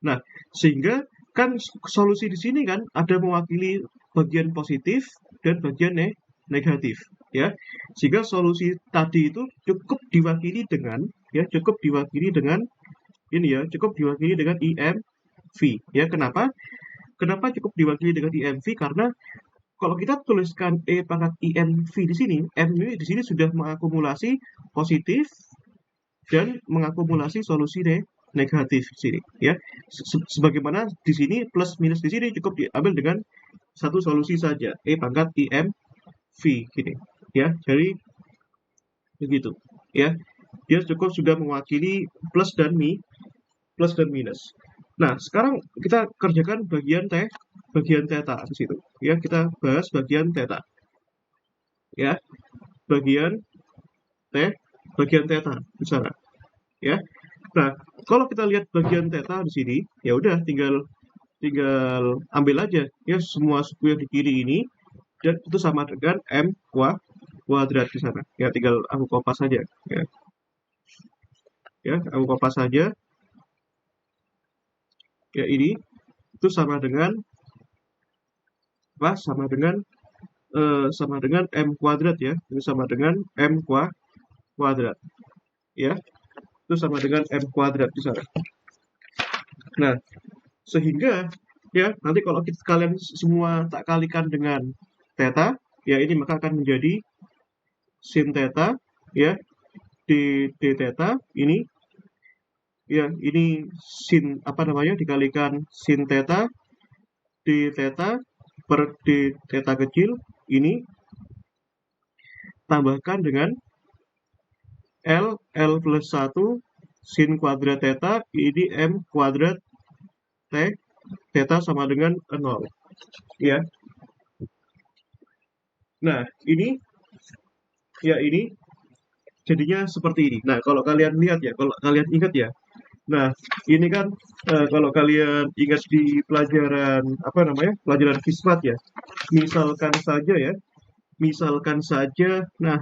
Nah, sehingga kan solusi di sini kan ada mewakili bagian positif dan bagian negatif ya. Sehingga solusi tadi itu cukup diwakili dengan IMV ya. Kenapa cukup diwakili dengan IMV? Karena kalau kita tuliskan E pangkat IMV di sini, M ini di sini sudah mengakumulasi positif dan mengakumulasi solusi negatif di sini ya. Sebagaimana di sini plus minus di sini cukup diambil dengan satu solusi saja, E pangkat IM V gini ya. Jadi begitu ya. Dia cukup sudah mewakili plus dan minus. Nah, sekarang kita kerjakan bagian theta di situ ya. Kita bahas bagian theta ya. Bagian theta di sana ya. Nah, kalau kita lihat bagian theta di sini, ya udah tinggal ambil aja ya semua suku yang di kiri ini dan itu sama dengan m kuadrat di sana. Ya tinggal aku kopas saja ya. Ya, aku kopas saja. Ya ini itu sama dengan apa? Sama dengan m kuadrat ya. Itu sama dengan m kuadrat. Ya. Itu sama dengan m kuadrat di sana. Nah, sehingga ya nanti kalau kalian semua tak kalikan dengan theta, ya ini maka akan menjadi sin theta ya d theta ini ya ini sin apa namanya dikalikan sin theta d theta per d theta kecil ini tambahkan dengan L plus 1 sin kuadrat theta ini M kuadrat theta sama dengan 0 ya. Nah ini jadinya seperti ini. Nah kalau kalian lihat ya, kalau kalian ingat ya, nah ini kan kalau kalian ingat di pelajaran apa namanya pelajaran Fismat ya, misalkan saja, nah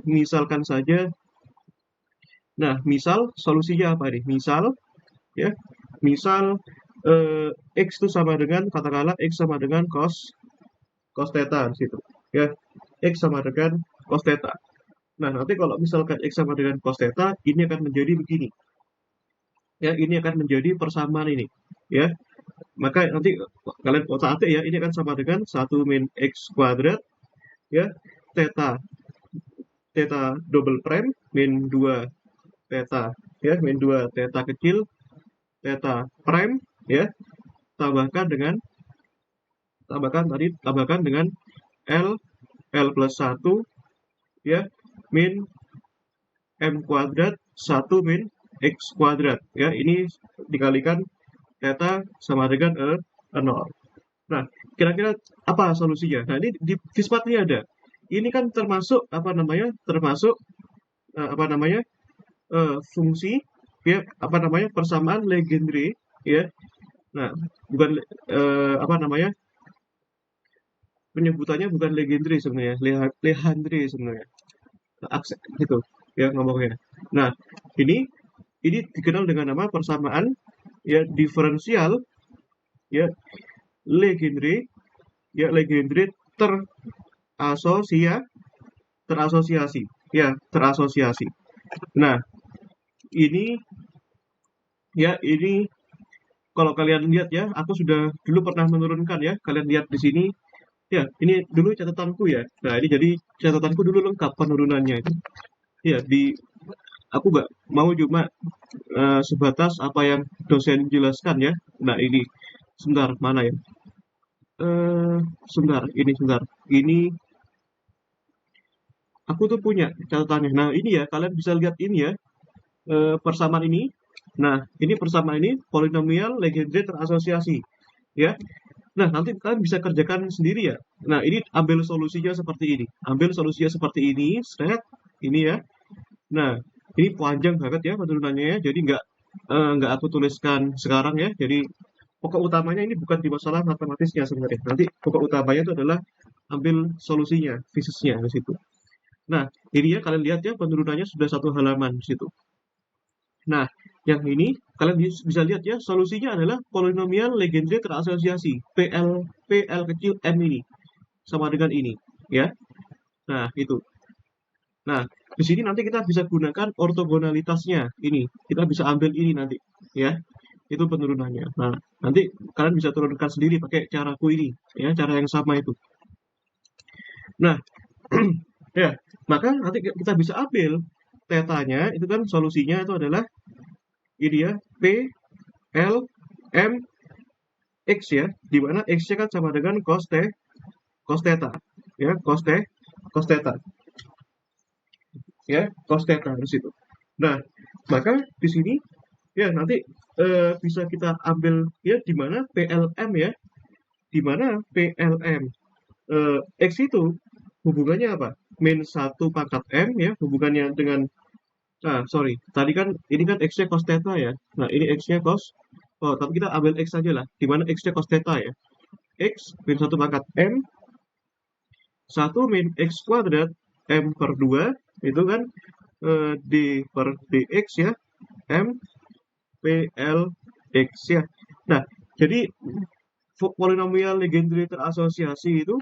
misal solusinya apa nih? Misal X itu sama dengan katakanlah X sama dengan cos theta di situ ya. X sama dengan cos theta. Nah, nanti kalau misalkan X sama dengan cos theta, ini akan menjadi begini. Ya, ini akan menjadi persamaan ini ya. Maka nanti kalian otak-atik ya, ini akan sama dengan 1 min X kuadrat ya, theta double prime min 2 theta ya, min 2 theta kecil theta prime ya, tambahkan dengan L plus 1 ya min M kuadrat 1 min X kuadrat ya, ini dikalikan theta sama dengan 0. Nah, kira-kira apa solusinya? Nah, ini di Fismat ini ada. Ini kan termasuk fungsi ya persamaan Legendre ya. Nah, bukan penyebutannya bukan Legendre sebenarnya, Legendre sebenarnya. Aksen gitu ya ngomongnya. Nah, ini dikenal dengan nama persamaan ya diferensial ya Legendre terasosiasi. Nah, ini kalau kalian lihat ya, aku sudah dulu pernah menurunkan ya. Kalian lihat di sini. Ya, ini dulu catatanku ya. Nah, ini jadi catatanku dulu lengkap penurunannya itu. Ya, aku nggak mau cuma sebatas apa yang dosen jelaskan ya. Nah, ini sebentar mana ya? Sebentar. Ini aku tuh punya catatannya. Nah, ini ya, kalian bisa lihat ini ya. Persamaan ini. Nah, ini persamaan ini polinomial Legendre terasosiasi. Ya. Nah, nanti kalian bisa kerjakan sendiri ya. Nah, ini ambil solusinya seperti ini. Set, ini ya. Nah, ini panjang banget ya penurunannya ya. Jadi nggak aku tuliskan sekarang ya. Jadi pokok utamanya ini bukan di masalah matematisnya sebenarnya. Nanti pokok utamanya itu adalah ambil solusinya, fisiknya di situ. Nah, ini ya kalian lihat ya penurunannya sudah 1 halaman di situ. Nah, yang ini kalian bisa lihat ya solusinya adalah polinomial Legendre terasosiasi PL kecil M ini sama dengan ini ya. Nah, itu. Nah, di sini nanti kita bisa gunakan ortogonalitasnya ini. Kita bisa ambil ini nanti ya. Itu penurunannya. Nah, nanti kalian bisa turunkan sendiri pakai caraku ini ya, cara yang sama itu. Nah, ya, maka nanti kita bisa ambil tetanya itu kan solusinya itu adalah ini ya P L M X ya, di mana X-nya kan sama dengan cos theta ya, cos theta ya, cos theta di situ. Nah, maka di sini ya nanti bisa kita ambil ya di mana PLM ya, di mana PLM X itu hubungannya apa? Min 1 pangkat M ya, hubungannya dengan, nah sorry, tadi kan ini kan X-nya cos theta ya. Nah ini X-nya cos, oh tapi kita ambil X aja lah, di mana X-nya cos theta ya. X min 1 pangkat M, 1 min X kuadrat, M per 2, itu kan D per DX ya, M PLX ya. Nah, jadi polinomial Legendre terasosiasi itu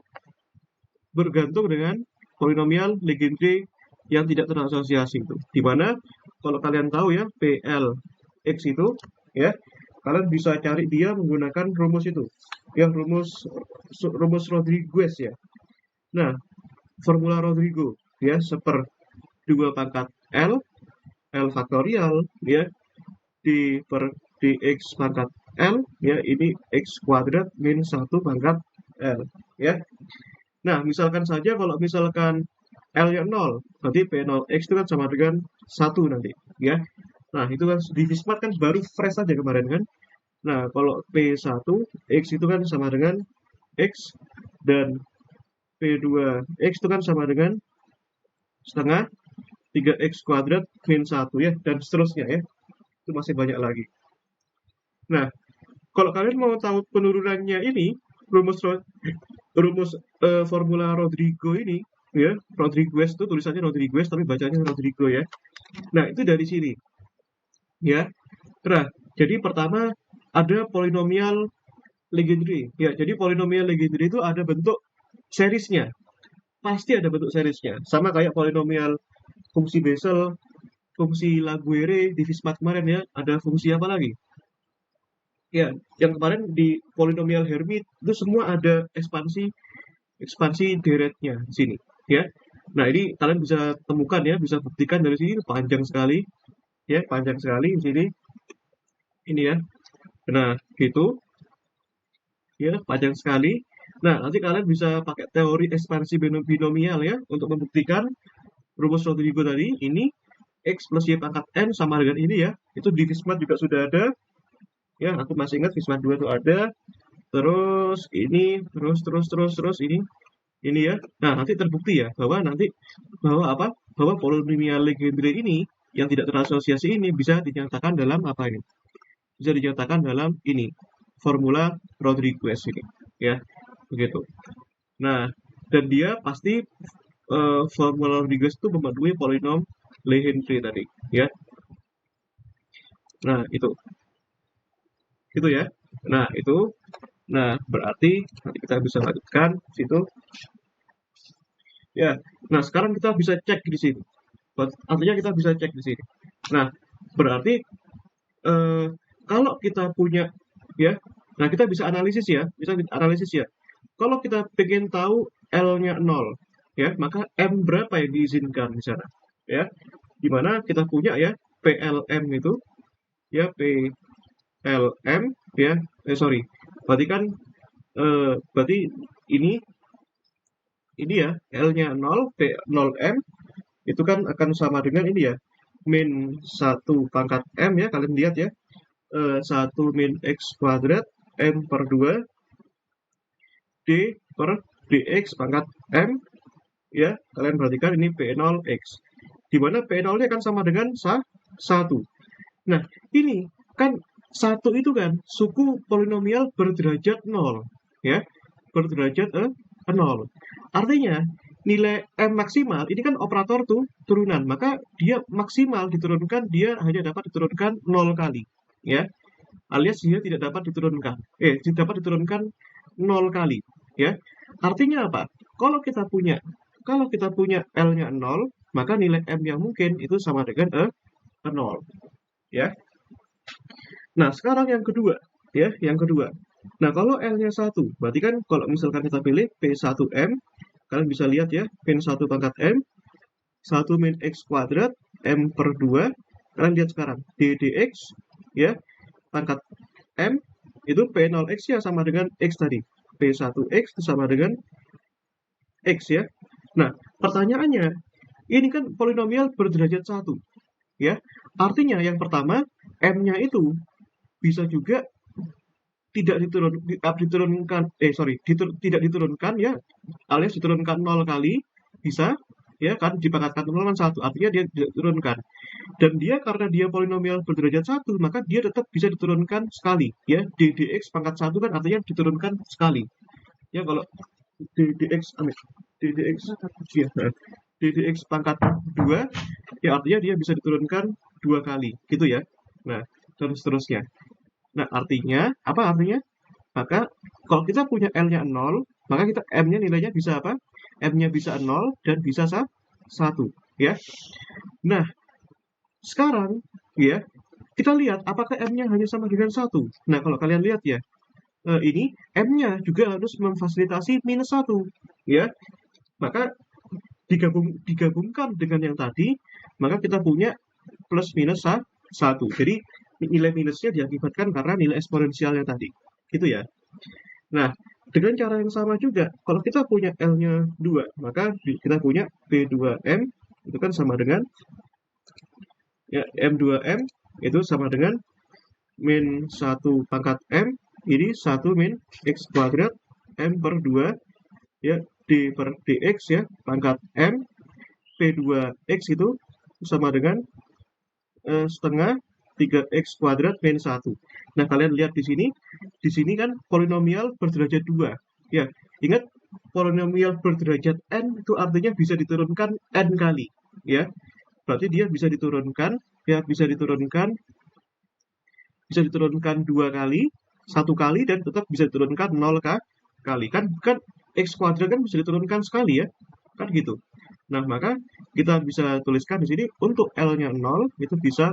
bergantung dengan polinomial Legendre yang tidak terasosiasi itu. Di mana kalau kalian tahu ya PLX itu ya, kalian bisa cari dia menggunakan rumus itu. Yang rumus Rodriguez ya. Nah, formula Rodrigo ya seper 2 pangkat L faktorial ya, D per dx pangkat L ya, ini X kuadrat min 1 pangkat L ya. Nah, misalkan saja kalau misalkan L-nya 0, berarti P0X itu kan sama dengan 1 nanti ya. Nah, itu kan di Vismat kan baru fresh aja kemarin kan. Nah, kalau P1X itu kan sama dengan X, dan P2X itu kan sama dengan setengah 3X kuadrat min 1 ya, dan seterusnya ya. Itu masih banyak lagi. Nah, kalau kalian mau tahu penurunannya ini, rumus formula Rodrigo ini ya, Rodriguez itu tulisannya Rodriguez tapi bacanya Rodrigo ya. Nah, itu dari sini ya. Nah, jadi pertama ada polinomial Legendre ya. Jadi polinomial Legendre itu ada bentuk serisnya. Pasti ada bentuk serisnya. Sama kayak polinomial fungsi Bessel, fungsi Laguerre di Vismat kemarin ya. Ada fungsi apa lagi? Ya, yang kemarin di polinomial Hermite itu semua ada ekspansi deretnya di sini ya. Nah, ini kalian bisa temukan ya, bisa buktikan dari sini, panjang sekali ya, panjang sekali di sini. Ini ya. Nah, gitu ya, panjang sekali. Nah, nanti kalian bisa pakai teori ekspansi binomial ya untuk membuktikan rumus Rodrigo tadi. Ini X plus Y pangkat N sama dengan ini ya. Itu di Vismat juga sudah ada. Ya, aku masih ingat Vismat 2 itu ada. Terus ini, terus ini ya. Nah, nanti terbukti ya bahwa apa? Bahwa polinomial Legendre ini yang tidak terasosiasi ini bisa dinyatakan dalam apa ini? Bisa dinyatakan dalam ini, formula Rodriguez ini, ya. Begitu. Nah, dan dia pasti formula Rodriguez itu memenuhi polinom Legendre tadi, ya. Nah, itu. Itu ya. Nah, itu. Nah, berarti nanti kita bisa lanjutkan situ. Ya. Nah, sekarang kita bisa cek di sini. Artinya kita bisa cek di sini. Nah, berarti kalau kita punya ya, nah kita bisa analisis ya, Kalau kita pengen tahu L-nya 0 ya, maka M berapa yang diizinkan di sana ya. Dimana kita punya ya PLM itu ya, PLM ya, sorry. Berarti kan berarti ini ya, L-nya 0, P0M itu kan akan sama dengan ini ya, min 1 pangkat M ya, kalian lihat ya. 1 min X kuadrat M per 2 D per DX pangkat M ya, kalian perhatikan ini P0X, di mana P0-nya kan sama dengan 1. Nah, ini kan 1 itu kan suku polinomial berderajat 0 ya, berderajat 0. Artinya nilai M maksimal ini kan operator turunan, maka dia maksimal diturunkan, dia hanya dapat diturunkan 0 kali ya, alias dia tidak dapat diturunkan diturunkan 0 kali ya. Artinya apa? Kalau kita punya L-nya 0, maka nilai M yang mungkin itu sama dengan 0 ya. Nah, sekarang yang kedua ya, Nah, kalau L-nya 1, berarti kan kalau misalkan kita pilih P1M, kalian bisa lihat ya, min 1 pangkat M, 1 min X kuadrat, M per 2, kalian lihat sekarang, DDX, ya, pangkat M itu P0X ya sama dengan X tadi. P1X itu sama dengan X ya. Nah, pertanyaannya, ini kan polinomial berderajat 1 ya. Artinya yang pertama, M-nya itu bisa juga tidak diturunkan, tidak diturunkan ya, alias diturunkan 0 kali, bisa ya kan, dipangkatkan 0 kan 1, artinya dia tidak diturunkan. Dan dia karena dia polinomial berderajat 1, maka dia tetap bisa diturunkan sekali ya. ddx pangkat 1 kan artinya diturunkan sekali. Ya kalau ddx ddx ya, ddx pangkat 2 ya artinya dia bisa diturunkan 2 kali gitu ya. Nah, dan seterusnya. Nah, artinya apa artinya? Maka kalau kita punya L-nya 0, maka kita M-nya nilainya bisa apa? M-nya bisa 0 dan bisa 1 ya. Nah, sekarang ya, kita lihat apakah M-nya hanya sama dengan 1. Nah, kalau kalian lihat ya, ini M-nya juga harus memfasilitasi minus 1 ya. Maka digabungkan dengan yang tadi, maka kita punya plus minus 1. Jadi nilai minusnya diakibatkan karena nilai eksponensialnya tadi. Gitu ya. Nah, dengan cara yang sama juga, kalau kita punya L-nya 2, maka kita punya P2M itu kan sama dengan ya, M2M itu sama dengan min 1 pangkat M, ini 1 min X kuadrat M per 2 ya, D per DX ya, pangkat M, P2X itu sama dengan setengah 3X kuadrat min 1. Nah, kalian lihat di sini kan polinomial berderajat 2. Ya, ingat polinomial berderajat n itu artinya bisa diturunkan n kali, ya. Berarti dia bisa diturunkan, ya, bisa diturunkan 2 kali, 1 kali dan tetap bisa diturunkan 0 kali. Kan X kuadrat kan bisa diturunkan sekali ya. Kan gitu. Nah, maka kita bisa tuliskan di sini untuk L-nya 0 itu bisa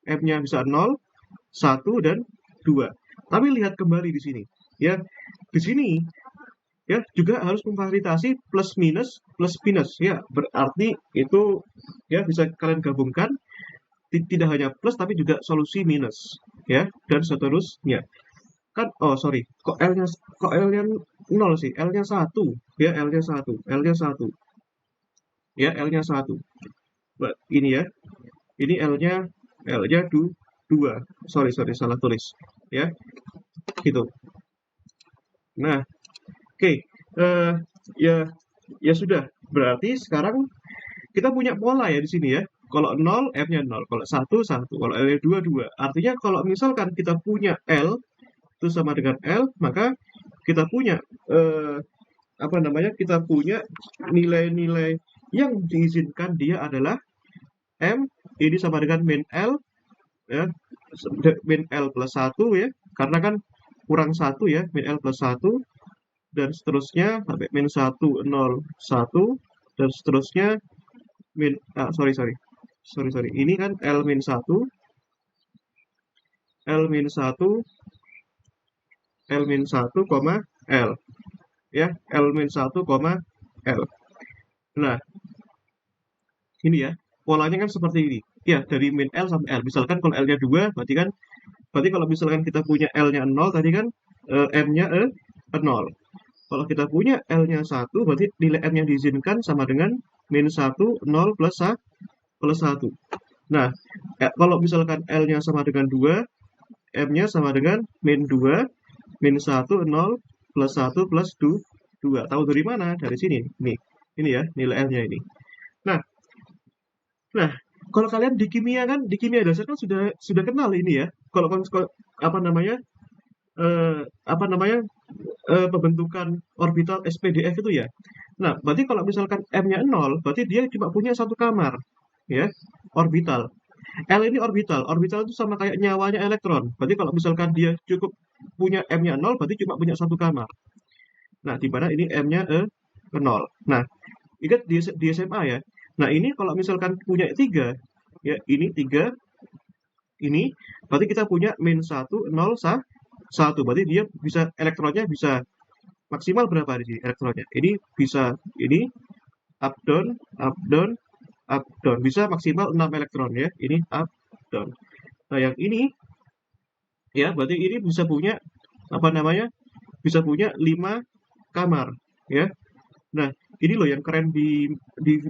M-nya bisa 0, 1 dan 2. Tapi lihat kembali di sini, ya. Di sini ya juga harus memfasilitasi plus minus ya. Berarti itu ya bisa kalian gabungkan tidak hanya plus tapi juga solusi minus ya dan seterusnya. Kan kok L-nya 0 sih? L-nya 1 ya, L-nya 1. Ya, L-nya 1. Ini ya. Ini L-nya 2. Sorry, salah tulis. Ya. Gitu. Nah, oke. Ya sudah. Berarti sekarang kita punya pola ya di sini ya. Kalau 0, M-nya 0. Kalau 1, 1. Kalau L-nya 2, 2. Artinya kalau misalkan kita punya L itu sama dengan L, maka kita punya kita punya nilai-nilai yang diizinkan dia adalah M ini sama dengan min L ya, min L plus 1 ya, karena kan kurang 1 ya, min L plus 1 dan seterusnya sampai min 1 0 1 dan seterusnya min sorry ini kan L min 1 L min 1 L min 1, L ya, L min 1, L. Nah, ini ya, polanya kan seperti ini. Ya, dari min L sampai L. Misalkan kalau L-nya 2, berarti kalau misalkan kita punya L-nya 0, tadi kan M-nya 0. Kalau kita punya L-nya 1, berarti nilai M yang diizinkan sama dengan min 1, 0 plus 1. Nah, kalau misalkan L-nya sama dengan 2, M-nya sama dengan min 2, min 1, 0 plus 1 plus 2. Tahu dari mana? Dari sini. Nih, ini ya, nilai L-nya ini. Nah, kalau kalian di kimia dasar kan sudah kenal ini ya. Kalau pembentukan orbital SPDF itu ya. Nah, berarti kalau misalkan M-nya 0, berarti dia cuma punya satu kamar, ya, orbital. L ini orbital itu sama kayak nyawanya elektron. Berarti kalau misalkan dia cukup punya M-nya 0, berarti cuma punya satu kamar. Nah, di mana ini M-nya 0. Nah, ingat di SMA ya. Nah, ini kalau misalkan punya 3, ya, ini 3, ini, berarti kita punya min 1, 0, 1. Berarti dia bisa, elektronnya bisa maksimal berapa di sini elektronnya? Ini bisa, ini, up, down, up, down, up, down. Bisa maksimal 6 elektron ya. Ini up, down. Nah, yang ini Ya, berarti ini bisa punya apa namanya? Bisa punya 5 kamar, ya. Nah, ini loh yang keren di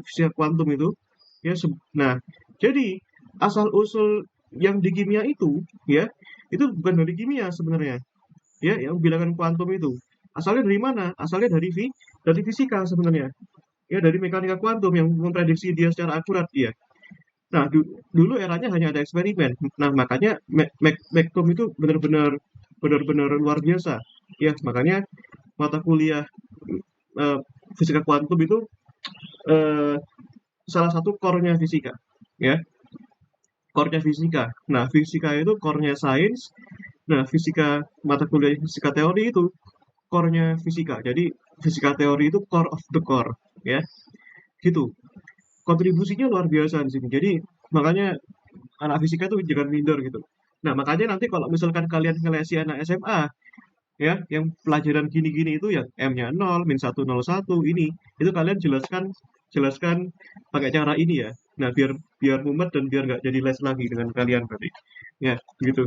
fisika kuantum itu. Ya, nah, jadi asal usul yang di kimia itu, ya, itu bukan dari kimia sebenarnya. Ya, yang bilangan kuantum itu. Asalnya dari mana? Asalnya dari fisika sebenarnya. Ya, dari mekanika kuantum yang memprediksi dia secara akurat dia. Nah, dulu eranya hanya ada eksperimen. Nah, makanya Mektom itu benar-benar luar biasa. Ya, makanya mata kuliah eh, fisika kuantum itu eh, salah satu core-nya fisika. Ya, core-nya fisika. Nah, fisika itu core-nya sains. Nah, mata kuliah fisika teori itu core-nya fisika. Jadi, fisika teori itu core of the core. Ya, gitu. Kontribusinya luar biasa di sini. Jadi, makanya anak fisika tuh jangan minder gitu. Nah, makanya nanti kalau misalkan kalian ngelesi anak SMA, ya, yang pelajaran gini-gini itu yang M-nya 0, min 101 ini, itu kalian jelaskan jelaskan pakai cara ini ya. Nah, biar biar mumet dan biar nggak jadi les lagi dengan kalian berarti. Ya, gitu.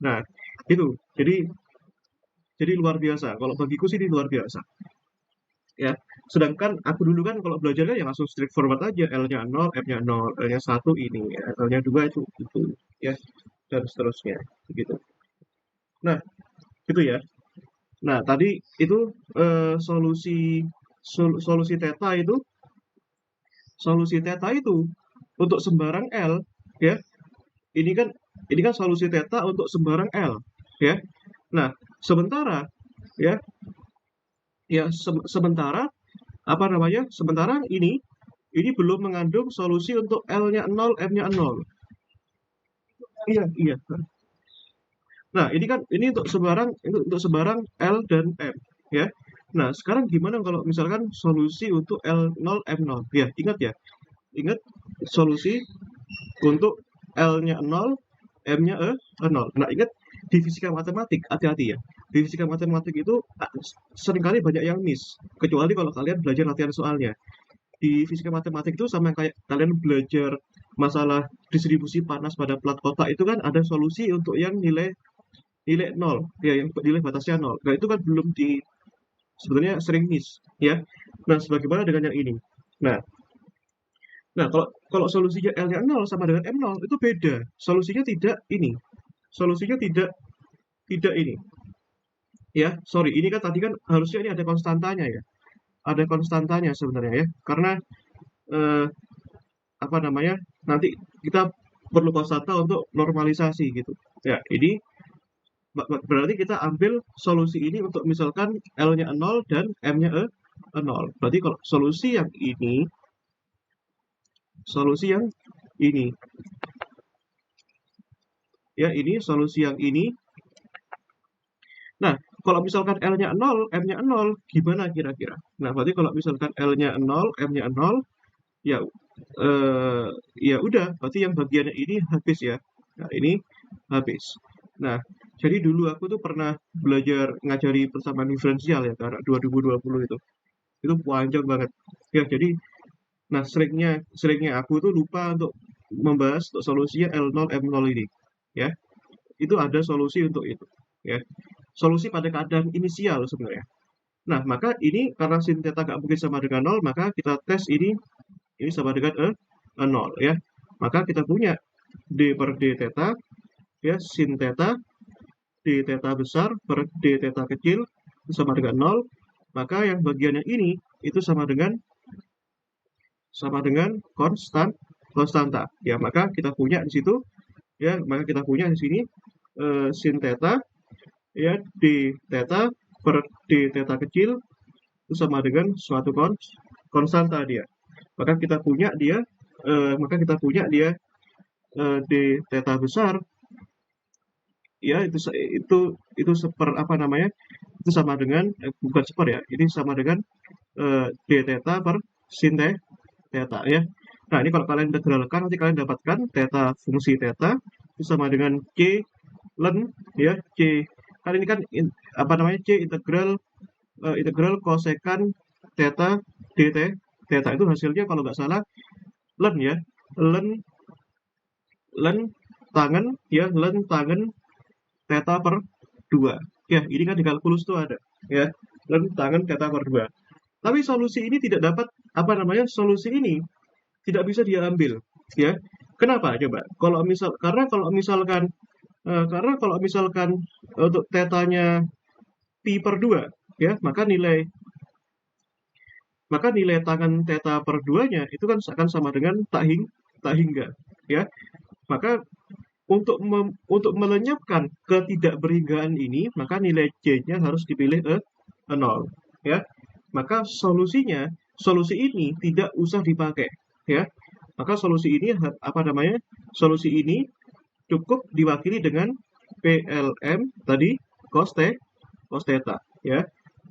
Nah, itu. Jadi luar biasa. Kalau bagiku sih ini luar biasa. Ya. Sedangkan aku dulu kan kalau belajarnya ya langsung straightforward aja. L-nya 0, M-nya 0, L-nya 1 ini, ya. L-nya 2 itu ya dan seterusnya gitu. Nah, gitu ya. Nah, tadi itu solusi theta itu untuk sembarang L ya. Ini kan solusi theta untuk sembarang L ya. Nah, sementara ya sementara apa namanya? Sementara ini belum mengandung solusi untuk L-nya 0, M-nya 0. Iya, iya. Nah, ini untuk sebarang L dan M ya. Nah, sekarang gimana kalau misalkan solusi untuk L0, M0? Ya, ingat ya. Ingat solusi untuk L-nya 0, M-nya 0. Nah, ingat di fisika matematik, hati-hati ya. Di fisika matematik itu seringkali banyak yang miss, kecuali kalau kalian belajar latihan soalnya. Di fisika matematik itu sama kayak kalian belajar masalah distribusi panas pada plat kotak itu kan ada solusi untuk yang nilai nilai nol ya yang nilai batasnya nol. Nah, itu kan belum sebenarnya sering miss ya. Nah, sebagaimana dengan yang ini. Nah, kalau kalau solusinya L-nya nol sama dengan M0 itu beda. Solusinya tidak ini. Solusinya tidak tidak ini. Ya, sorry, ini kan tadi kan harusnya ini ada konstantanya ya. Ada konstantanya sebenarnya ya. Karena eh, apa namanya? Nanti kita perlu konstanta untuk normalisasi gitu. Ya, ini berarti kita ambil solusi ini untuk misalkan L-nya 0 dan M-nya 0. Berarti kalau solusi yang ini, ya ini solusi yang ini. Nah, kalau misalkan L-nya 0, M-nya 0, gimana kira-kira? Nah, berarti kalau misalkan L-nya 0, M-nya 0, ya eh, ya udah, berarti yang bagiannya ini habis ya. Nah, ini habis. Nah, jadi dulu aku tuh pernah belajar ngajari persamaan diferensial ya, karena 2020 itu. Itu panjang banget. Ya, jadi nah seringnya aku tuh lupa untuk membahas untuk solusinya L0 M0 ini. Ya, itu ada solusi untuk itu. Ya, solusi pada keadaan inisial sebenarnya. Nah, maka ini karena sin theta nggak mungkin sama dengan 0, maka kita tes ini sama dengan 0 ya. Maka kita punya d per d theta ya sin theta d theta besar per d theta kecil itu sama dengan 0. Maka yang bagian yang ini itu sama dengan konstanta. Ya, maka kita punya di situ ya, maka kita punya di sini sin theta ya d theta per d theta kecil itu sama dengan suatu konstanta dia. Maka kita punya dia d theta besar ya itu seper apa namanya? Itu sama dengan bukan seper ya. Ini sama dengan d theta per sin theta ya. Nah, ini kalau kalian integralkan nanti kalian dapatkan theta fungsi theta itu sama dengan c ln ya c. Kan ini kan apa namanya? C integral kosekan theta dt theta itu hasilnya kalau nggak salah ln ya. Ln ln tangen ya ln tangen theta per 2. Ya, ini kan di kalkulus tuh ada. Ya, rentang tangen theta per 2. Tapi solusi ini tidak dapat, solusi ini tidak bisa diambil. Ya, kenapa? Coba. Karena kalau misalkan untuk tetanya pi per 2, ya, maka nilai tangen theta per 2-nya itu kan akan sama dengan tak hingga, ya. Maka untuk melenyapkan ketidakberhinggaan ini, maka nilai C-nya harus dipilih 0, ya. Maka solusi ini tidak usah dipakai, ya. Maka solusi ini cukup diwakili dengan PLM tadi cos theta, ya.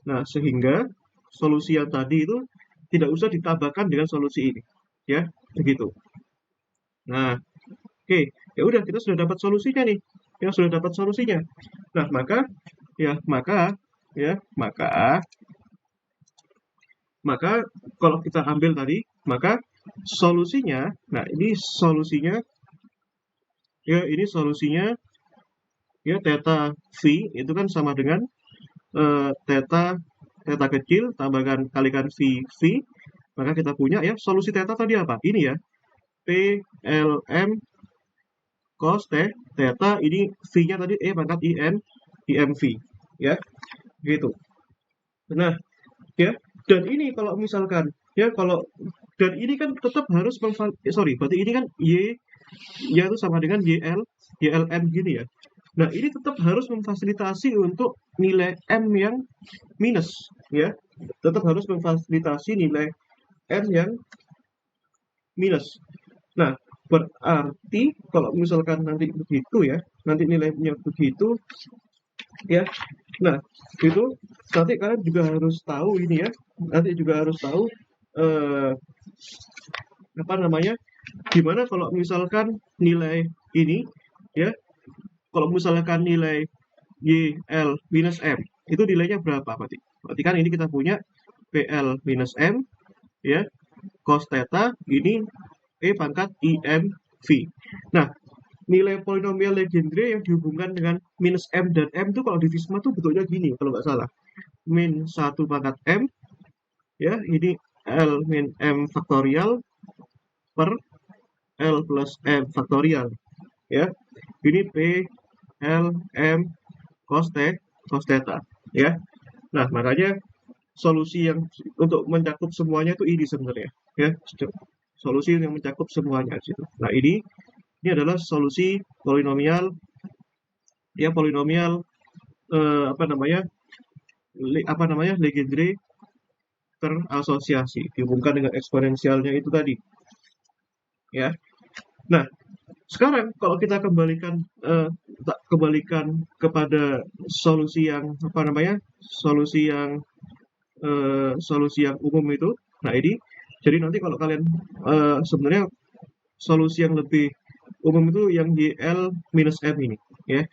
Nah, sehingga solusi yang tadi itu tidak usah ditambahkan dengan solusi ini, ya, begitu. Nah, oke, ya udah kita sudah dapat solusinya nih. Nah, maka kalau kita ambil tadi, maka solusinya, nah ini solusinya ya theta v itu kan sama dengan theta kecil tambahkan kalikan v, maka kita punya ya solusi theta tadi apa? Ini ya, PLM cos theta, ini v-nya tadi pangkat IMV, ya, gitu. Nah, ya, dan ini kalau misalkan dan ini kan tetap harus berarti ini kan y itu sama dengan YLM gini ya. Nah, ini tetap harus memfasilitasi untuk nilai M yang minus, ya. Tetap harus memfasilitasi nilai M yang minus. Nah, berarti kalau misalkan nanti begitu ya, nanti nilainya begitu, ya. Nah, itu nanti kalian juga harus tahu ini ya. Nanti juga harus tahu gimana kalau misalkan nilai ini ya, kalau misalkan nilai YL minus M itu nilainya berapa berarti? Berarti kan ini kita punya PL minus M ya, cos theta ini pangkat IMV. Nah, nilai polinomial Legendre yang dihubungkan dengan minus M dan M itu kalau di Visma tuh bentuknya gini kalau nggak salah. Min 1 pangkat M ya, ini L min M faktorial per L plus M faktorial, ya. Ini P L M cos theta, ya. Nah, makanya solusi yang untuk mencakup semuanya itu ini sebenarnya, ya. Solusi yang mencakup semuanya di situ. Nah, ini adalah solusi polinomial Legendre terasosiasi dihubungkan dengan eksponensialnya itu tadi, ya. Nah, sekarang kalau kita kembalikan kepada solusi yang solusi yang umum itu. Nah, ini jadi nanti kalau kalian sebenarnya solusi yang lebih umum itu yang YL minus M ini, ya.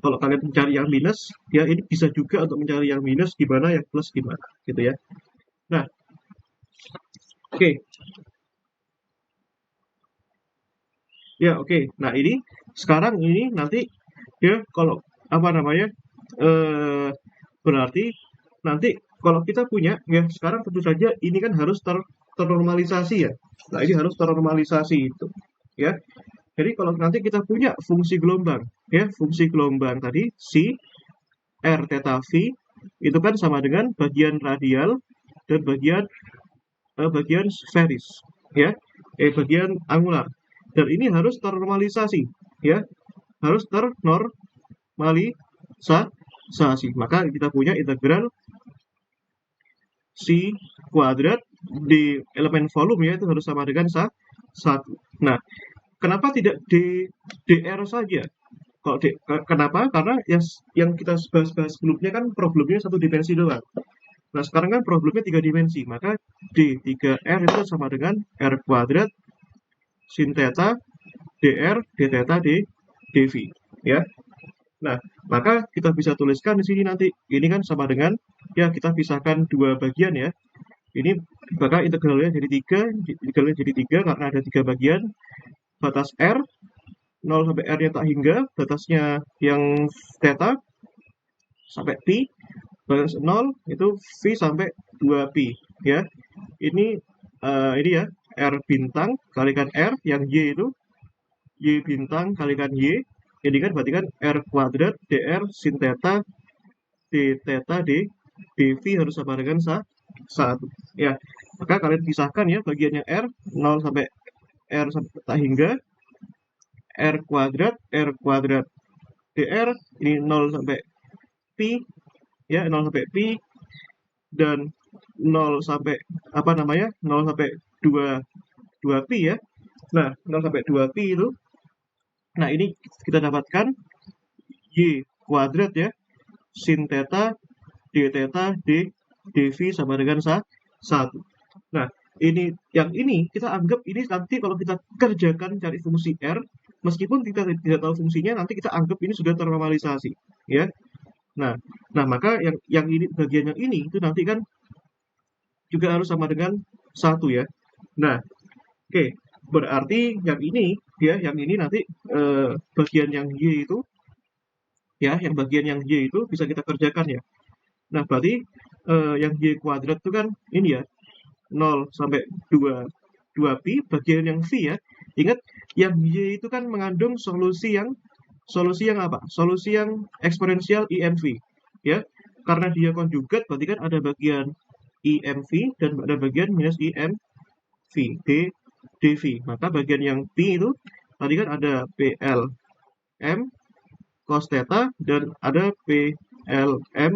Kalau kalian mencari yang minus, ya ini bisa juga untuk mencari yang minus gimana, yang plus gimana, gitu ya. Nah, oke. Ya, oke. Nah, ini sekarang ini nanti ya kalau berarti nanti kalau kita punya ya sekarang tentu saja ini kan harus ternormalisasi ya. Nah, ini harus ternormalisasi itu, ya. Jadi kalau nanti kita punya fungsi gelombang, ya, fungsi gelombang tadi si R theta V itu kan sama dengan bagian radial dan bagian sferis, ya, bagian angular. Dan ini harus ternormalisasi, ya, harus ternormalisasi. Maka kita punya integral si kuadrat di elemen volume ya itu harus sama dengan 1. Nah, kenapa tidak dr saja? Kenapa? Karena yang kita bahas sebelumnya kan problemnya 1 dimensi doang. Nah, sekarang kan problemnya 3 dimensi, maka D3R itu sama dengan R kuadrat sin theta dr d theta dv, ya. Nah, maka kita bisa tuliskan di sini nanti ini kan sama dengan ya kita pisahkan 2 bagian ya. Ini maka integralnya jadi 3 karena ada 3 bagian batas R. 0 sampai R-nya tak hingga, batasnya yang theta sampai pi, batas 0 itu V sampai 2pi ya. Ini ya R bintang kalikan R, yang Y itu Y bintang kalikan Y. Ini kan berarti kan R kuadrat dr sin theta d theta dv harus sama dengan 1 ya. Maka kalian pisahkan ya bagiannya R 0 sampai R sampai tak hingga R kuadrat dr ini 0 sampai pi ya, 0 sampai pi dan 0 sampai 0 sampai 2 pi ya. Nah, 0 sampai 2 pi itu, nah ini kita dapatkan Y kuadrat ya sin theta d theta dv sama dengan 1. Nah, yang ini kita anggap ini nanti kalau kita kerjakan cari fungsi R, meskipun kita tidak tahu fungsinya, nanti kita anggap ini sudah ternormalisasi ya. Nah, maka yang ini bagian yang ini itu nanti kan juga harus sama dengan 1 ya. Nah, oke, berarti yang ini ya, yang ini nanti bagian yang Y itu ya, yang bagian yang Y itu bisa kita kerjakan ya. Nah, berarti yang Y kuadrat itu kan ini ya, 0 sampai 2 pi, bagian yang V ya. Ingat, yang Y itu kan mengandung solusi yang apa? Solusi yang eksponensial IMV ya. Karena dia konjugat berarti kan ada bagian IMV dan ada bagian minus IMV dV. Maka bagian yang P itu tadi kan ada PLM cos theta dan ada PLM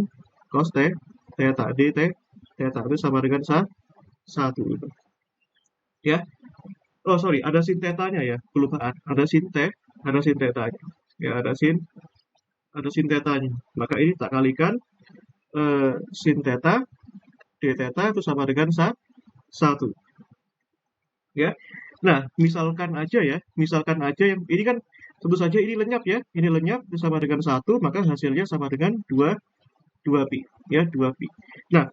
cos theta dt theta itu sama dengan 1 itu. Ya. Oh, sorry, ada sin theta-nya ya. Kelupaan. Ada sin theta-nya. Ya, ada sin theta-nya. Maka ini tak kalikan sin theta d theta itu sama dengan 1. Ya. Nah, misalkan aja yang ini kan tentu saja ini lenyap ya. Ini lenyap itu sama dengan 1, maka hasilnya sama dengan 2 pi ya, 2 pi. Nah,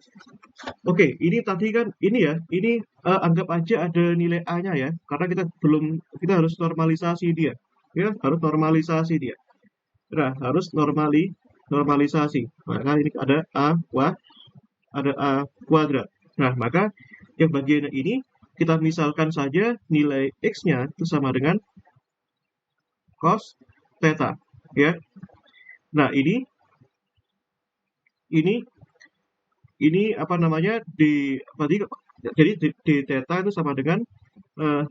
oke, ini tadi kan ini ya, ini anggap aja ada nilai A-nya ya, karena kita harus normalisasi dia. Ya, harus normalisasi dia. Nah, harus normalisasi. Maka ini ada A kuadrat. Nah, maka yang bagian ini kita misalkan saja nilai X-nya itu sama dengan cos theta ya. Nah, ini apa namanya jadi d theta itu sama dengan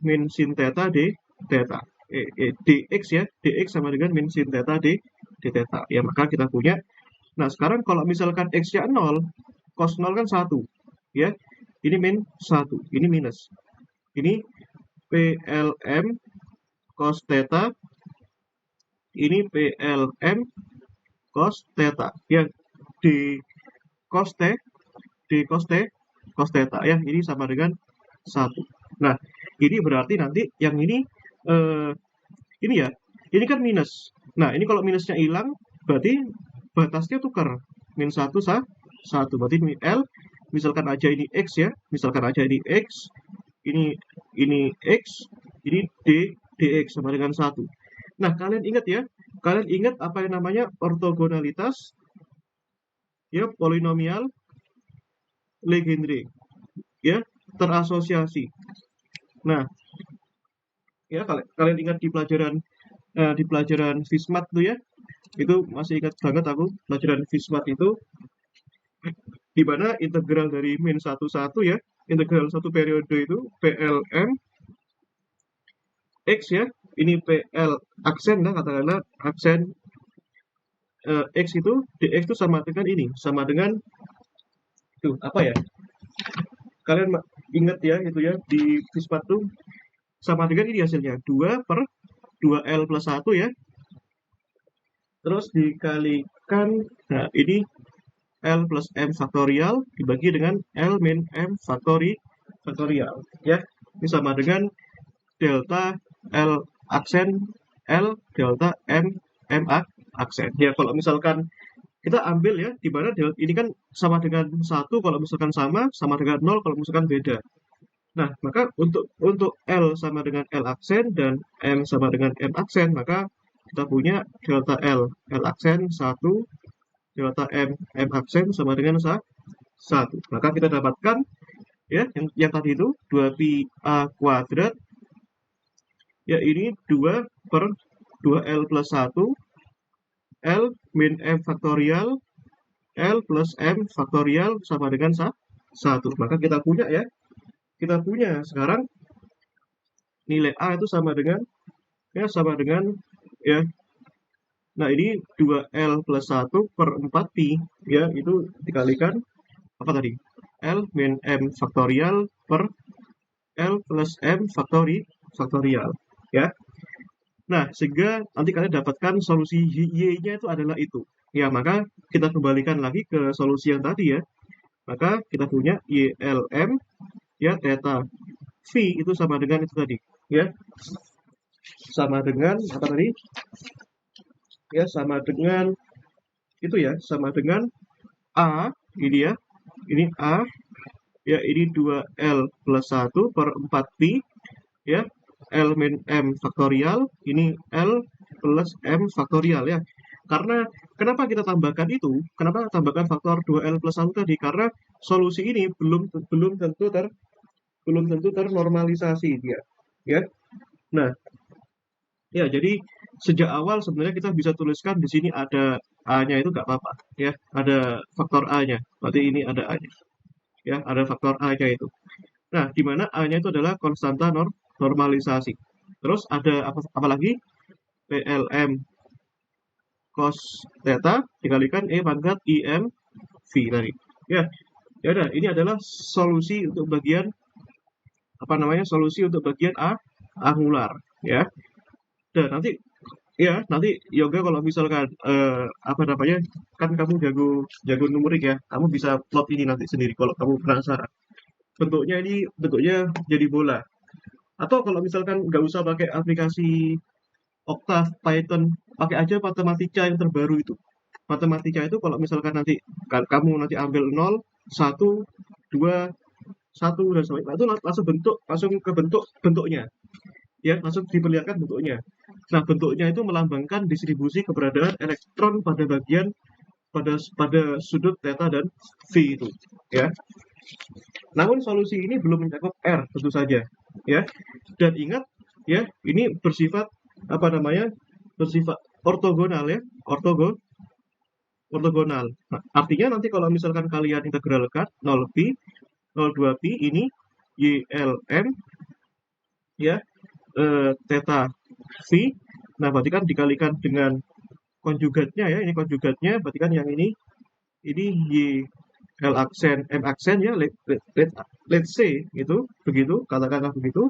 min sin theta d theta dx ya, dx sama dengan min sin theta d theta ya. Maka kita punya, nah sekarang kalau misalkan x-nya 0, cos 0 kan 1 ya, ini min 1, ini minus, ini PLM cos theta, ini PLM cos theta ya, di cos theta ya, ini sama dengan 1. Nah, ini berarti nanti yang ini ya, ini kan minus. Nah, ini kalau minusnya hilang berarti batasnya tukar, min 1 1, berarti ini L, misalkan aja ini X ya, misalkan aja ini X, ini X, ini dx sama dengan 1. Nah, kalian ingat apa yang namanya ortogonalitas ya, polinomial Legendre ya, terasosiasi. Nah, ya kalian ingat di pelajaran Fismat tuh ya, itu masih ingat banget aku pelajaran Fismat itu, di mana integral dari min 1 ya, integral satu periode itu PLM X ya, ini PL aksen lah, katakanlah aksen X itu, dx itu sama dengan ini, sama dengan itu apa ya, kalian ingat ya itu ya, di Fismat tuh sama dengan ini hasilnya 2/2L plus 1 ya, terus dikalikan, nah ini L plus M faktorial dibagi dengan L min M faktorial ya, ini sama dengan delta L aksen L delta M aksen ya. Kalau misalkan kita ambil ya, di mana ini kan sama dengan 1 kalau misalkan sama dengan 0 kalau misalkan beda. Nah, maka untuk L sama dengan L aksen dan M sama dengan M aksen, maka kita punya delta L aksen 1, delta M aksen sama dengan 1. Maka kita dapatkan ya yang tadi itu 2pi A kuadrat, ya ini 2 per 2L plus 1, L min M faktorial, L plus M faktorial sama dengan 1. Maka kita punya sekarang nilai A itu sama dengan ya. Nah, ini 2L plus 1 per 4pi ya, itu dikalikan apa tadi? L min M faktorial per L plus M faktorial ya. Nah, sehingga nanti kalian dapatkan solusi Y-nya itu adalah itu. Ya, maka kita kembalikan lagi ke solusi yang tadi ya. Maka kita punya YLM ya theta V itu sama dengan itu tadi ya. Sama dengan apa tadi? Ya, sama dengan itu ya, sama dengan A ini ya. Ini A ya, ini 2L plus 1 per 4pi ya. L min M faktorial, ini L plus M faktorial ya. Karena kenapa kita tambahkan itu? Kenapa tambahkan faktor 2L plus 1 tadi? Karena solusi ini belum tentu ternormalisasi dia. Ya. Nah, ya jadi sejak awal sebenarnya kita bisa tuliskan di sini ada A-nya itu nggak apa-apa ya. Ada faktor A-nya. Berarti ini ada A-nya. Ya, ada faktor A-nya itu. Nah, di mana A-nya itu adalah konstanta normalisasi. Terus ada apa lagi? PLM cos theta dikalikan E pangkat IM V tadi. Ya, ya udah, ini adalah solusi untuk bagian solusi untuk bagian A angular ya. Dan nanti yoga kalau misalkan kan kamu jago numerik ya, kamu bisa plot ini nanti sendiri kalau kamu penasaran. Bentuknya jadi bola. Atau kalau misalkan nggak usah pakai aplikasi Octave, Python, pakai aja matematika yang terbaru itu. Matematika itu kalau misalkan nanti kamu nanti ambil 0, 1, 2, 1 dan sebagainya, itu langsung ke bentuknya. Ya, langsung diperlihatkan bentuknya. Nah, bentuknya itu melambangkan distribusi keberadaan elektron pada sudut theta dan V itu, ya. Namun solusi ini belum mencakup R tentu saja, ya. Dan ingat, ya, ini bersifat bersifat ortogonal ya, ortogonal. Nah, artinya nanti kalau misalkan kalian integralkan 0pi, 02pi ini YLM ya theta V. Nah, berarti kan dikalikan dengan konjugatnya ya, ini konjugatnya berarti kan yang ini Y L aksen M aksen ya, let's say gitu, begitu, katakanlah begitu,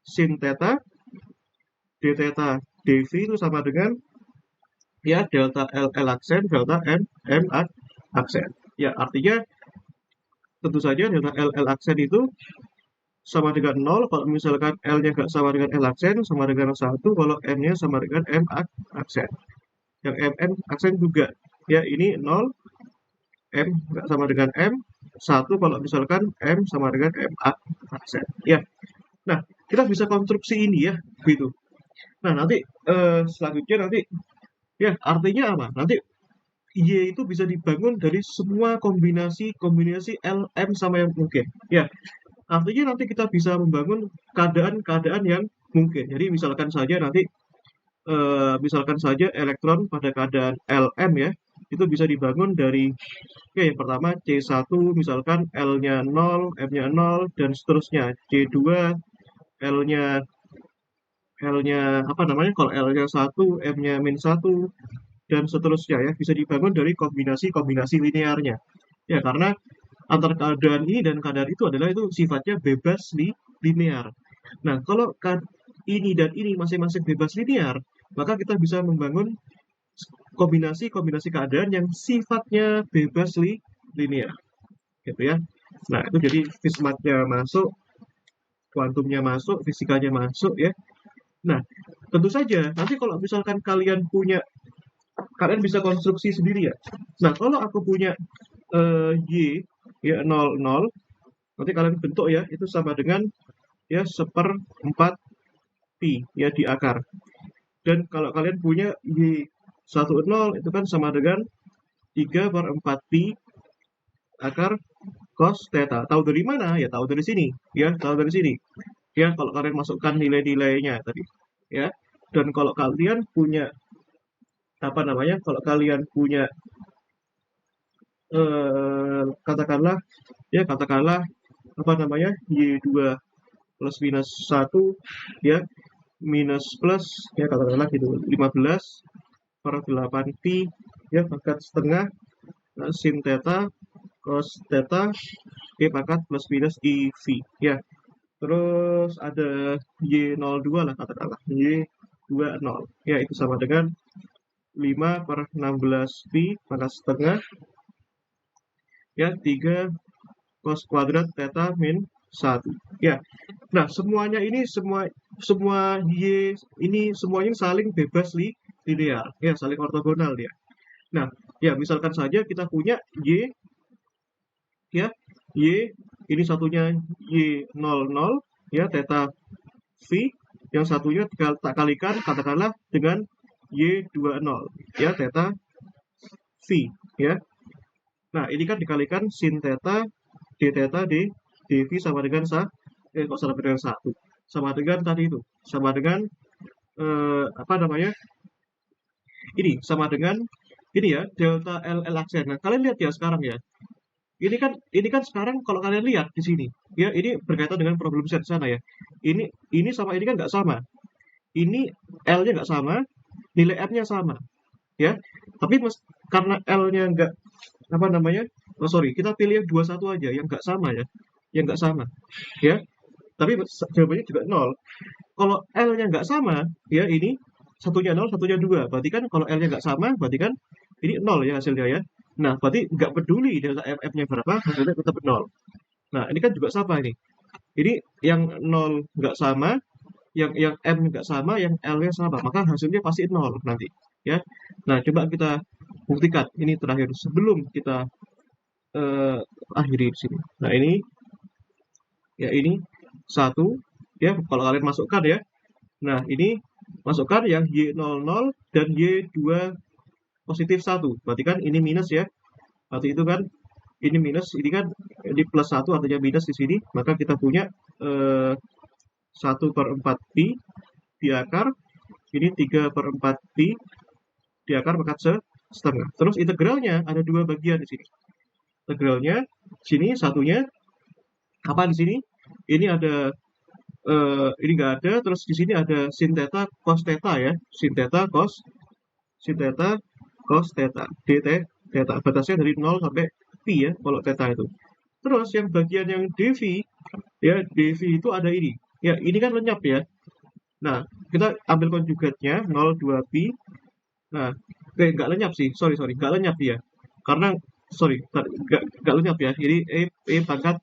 sin theta d theta dv itu sama dengan ya delta L aksen delta M aksen. Ya, artinya tentu saja delta L aksen itu sama dengan 0 kalau misalkan L-nya nggak sama dengan L aksen, sama dengan 1 kalau M-nya sama dengan M aksen. Yang M aksen juga. Ya, ini 0, M nggak sama dengan M, 1 kalau misalkan M sama dengan M aksen. Ya, nah kita bisa konstruksi ini ya, begitu. Nah, nanti selanjutnya ya artinya apa? Nanti Y itu bisa dibangun dari semua kombinasi L, M sama yang mungkin. Ya, artinya nanti kita bisa membangun keadaan-keadaan yang mungkin. Jadi misalkan saja elektron pada keadaan Lm ya, itu bisa dibangun dari ya yang pertama C1 misalkan L-nya 0, M-nya 0 dan seterusnya. C2 L-nya kalau L-nya 1, M-nya -1 dan seterusnya ya, bisa dibangun dari kombinasi linearnya. Ya, karena antara keadaan ini dan keadaan itu sifatnya bebas linear. Nah, kalau ini dan ini masing-masing bebas linear, maka kita bisa membangun kombinasi keadaan yang sifatnya bebas linear. Gitu ya. Nah, itu jadi Fismatnya masuk, kuantumnya masuk, fisikanya masuk ya. Nah, tentu saja nanti kalau misalkan kalian bisa konstruksi sendiri ya. Nah, kalau aku punya Y ya 0, 0, nanti kalian bentuk ya, itu sama dengan ya 1/4 pi ya di akar. Dan kalau kalian punya Y10 itu kan sama dengan 3/4 pi akar cos theta. Tahu dari mana? Ya tahu dari sini. Ya, tahu dari sini. Ya, kalau kalian masukkan nilai-nilainya tadi. Ya. Dan kalau kalian punya apa namanya? Kalau kalian punya katakanlah ya katakanlah apa namanya? Y2 plus minus 1 ya minus plus ya katakanlah gitu 15/8 pi ya pangkat setengah sin theta cos theta pangkat plus minus IV ya. Terus ada Y02 lah katakanlah Y20 ya itu sama dengan 5/16 pi pangkat setengah ya 3 cos kuadrat theta min 1 ya. Nah, semuanya ini semua Y ini semuanya saling bebas linear ya, saling ortogonal dia. Nah, ya misalkan saja kita punya Y ya, Y ini satunya Y00 ya theta V, yang satunya tak kalikan katakanlah dengan Y20 ya theta V ya. Nah, ini kan dikalikan sin theta d theta dv sama dengan kok sama dengan 1. Sama dengan tadi itu. Sama dengan apa namanya? Ini sama dengan ini ya, delta LL aksen. Nah, kalian lihat ya sekarang ya. Ini kan sekarang kalau kalian lihat di sini, ya ini berkaitan dengan problem set sana ya. Ini sama ini kan nggak sama. Ini L-nya nggak sama, nilai M-nya sama, ya. Tapi karena L-nya nggak apa namanya? Oh sorry, kita pilih yang 21 aja, yang nggak sama ya, yang nggak sama, ya. Tapi jawabannya juga 0. Kalau L-nya nggak sama, ya ini satunya 0, satunya 2. Berarti kan kalau L-nya nggak sama, berarti kan ini 0 ya hasilnya ya. Nah, berarti nggak peduli delta FF-nya berapa, hasilnya tetap 0. Nah, ini kan juga sama ini. Ini yang 0 nggak sama, yang M nggak sama, yang L-nya sama. Maka hasilnya pasti 0 nanti. Ya. Nah, coba kita buktikan. Ini terakhir sebelum kita akhiri di sini. Nah, ini ya ini 1 ya kalau kalian masukkan ya. Nah, ini masukkan yang Y00 dan Y2 positif 1. Berarti kan ini minus ya. Berarti itu kan ini minus, ini kan ini plus 1 artinya minus di sini. Maka kita punya 1/4 pi di akar. Ini 3/4 pi di akar pangkat setengah. Terus integralnya ada dua bagian di sini. Integralnya sini satunya apa di sini? Ini ada ini nggak ada, terus di sini ada sin theta cos theta ya, sin theta cos theta dt theta, batasnya dari 0 sampai pi ya kalau theta itu. Terus yang bagian yang dv ya, dv itu ada ini ya, ini kan lenyap ya. Nah, kita ambil konjugatnya 0,2 pi. Nah, nggak lenyap sih, sorry nggak lenyap ya, karena sorry nggak lenyap ya, ini e pangkat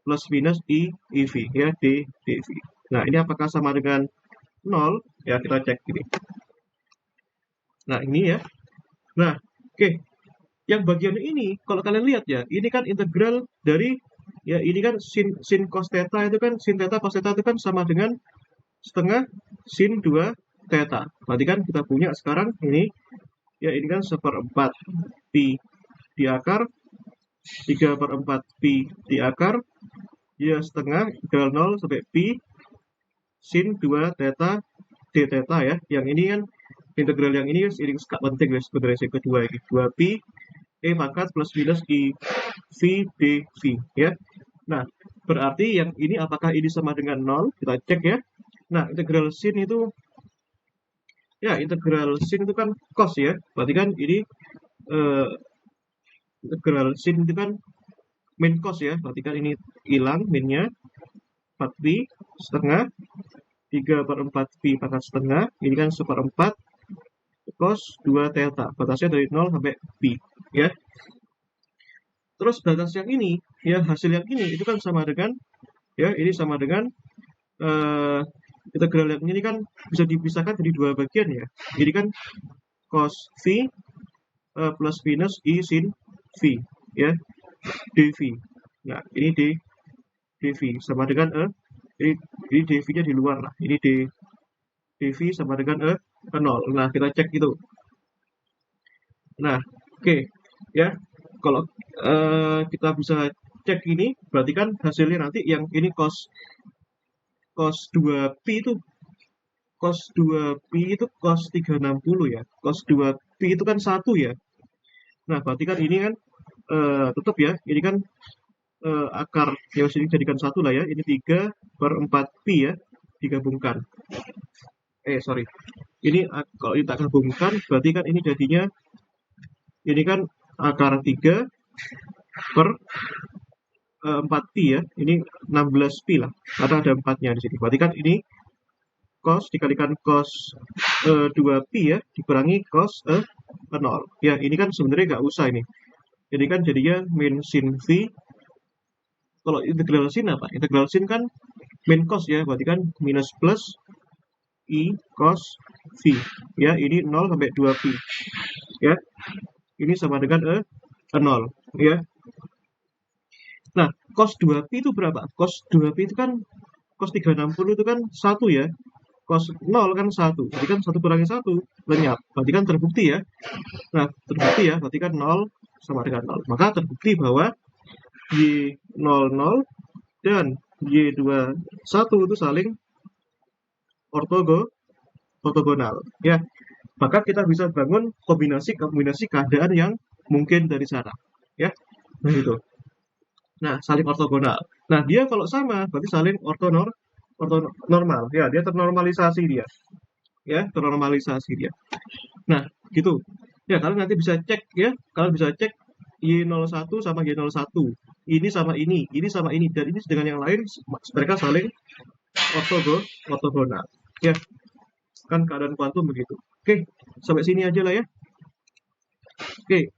plus minus IV ya dV. Nah, ini apakah sama dengan 0? Ya, kita cek ini. Nah, ini ya. Nah, oke. Yang bagian ini, kalau kalian lihat ya, ini kan integral dari, ya ini kan sin cos theta itu kan, sin theta cos theta itu kan sama dengan setengah sin 2 theta. Berarti kan kita punya sekarang ini, ya ini kan 1/4 pi di akar, 3/4 pi di akar, ya setengah integral 0 sampai pi sin 2 theta d theta ya. Yang ini kan integral yang ini nggak penting guys sebenarnya, yang kedua ini 2 pi e pangkat plus minus i v dv ya. Nah, berarti yang ini apakah ini sama dengan 0? Kita cek ya. Nah, integral sin itu ya, integral sin itu kan cos ya. Berarti kan ini integral sin itu kan min cos ya. Berarti kan ini hilang minnya 4 pi setengah 3/4 pi pangkat setengah. Ini kan 1/4 cos 2 theta. Batasnya dari 0 sampai pi ya. Terus batas yang ini ya, hasil yang ini itu kan sama dengan ya, ini sama dengan integral yang ini kan bisa dipisahkan jadi dua bagian ya. Jadi kan cos v plus minus i sin v ya dv. Nah, ini dV sama dengan ini dV-nya di luar lah. Ini dV sama dengan 0. Nah, kita cek itu. Nah, oke, ya. Kalau kita bisa cek ini, berarti kan hasilnya nanti yang ini cos 2pi itu cos 2pi itu cos 360 ya. Cos 2pi itu kan 1 ya. Nah, berarti kan ini kan tetap ya, ini kan akar yang sini jadikan 1 lah ya. Ini 3/4pi ya, digabungkan. Sorry. Ini kalau kita gabungkan, berarti kan ini jadinya, ini kan akar 3/4pi ya. Ini 16pi lah, karena ada 4-nya di sini. Berarti kan ini cos dikalikan cos 2pi ya, dikurangi cos 0. Ya, ini kan sebenarnya nggak usah ini. Jadi kan jadinya min sin V. Kalau integral sin apa? Integral sin kan min cos ya, berarti kan minus plus I cos V. Ya, ini 0 sampai 2pi. Ya, ini sama dengan 0. Ya. Nah, cos 2pi itu berapa? Cos 2pi itu kan, cos 360 itu kan 1 ya. Cos 0 kan 1. Berarti kan 1 kurangi 1, lenyap. Berarti kan terbukti ya. Nah, terbukti ya, berarti kan 0 sama dengan 0. Maka terbukti bahwa Y00 dan Y21 itu saling ortogonal. Ya, maka kita bisa bangun kombinasi keadaan yang mungkin dari sana. Ya, nah itu. Nah, saling ortogonal. Nah, dia kalau sama berarti saling ortonormal. Ya, dia ternormalisasi dia. Ya, ternormalisasi dia. Nah, gitu. Ya, kalian nanti bisa cek ya. Kalian bisa cek Y01 sama Y01. Ini sama ini sama ini, dan ini dengan yang lain mereka saling ortogonal. Ya. Kan keadaan kuantum begitu. Oke, sampai sini aja lah ya. Oke,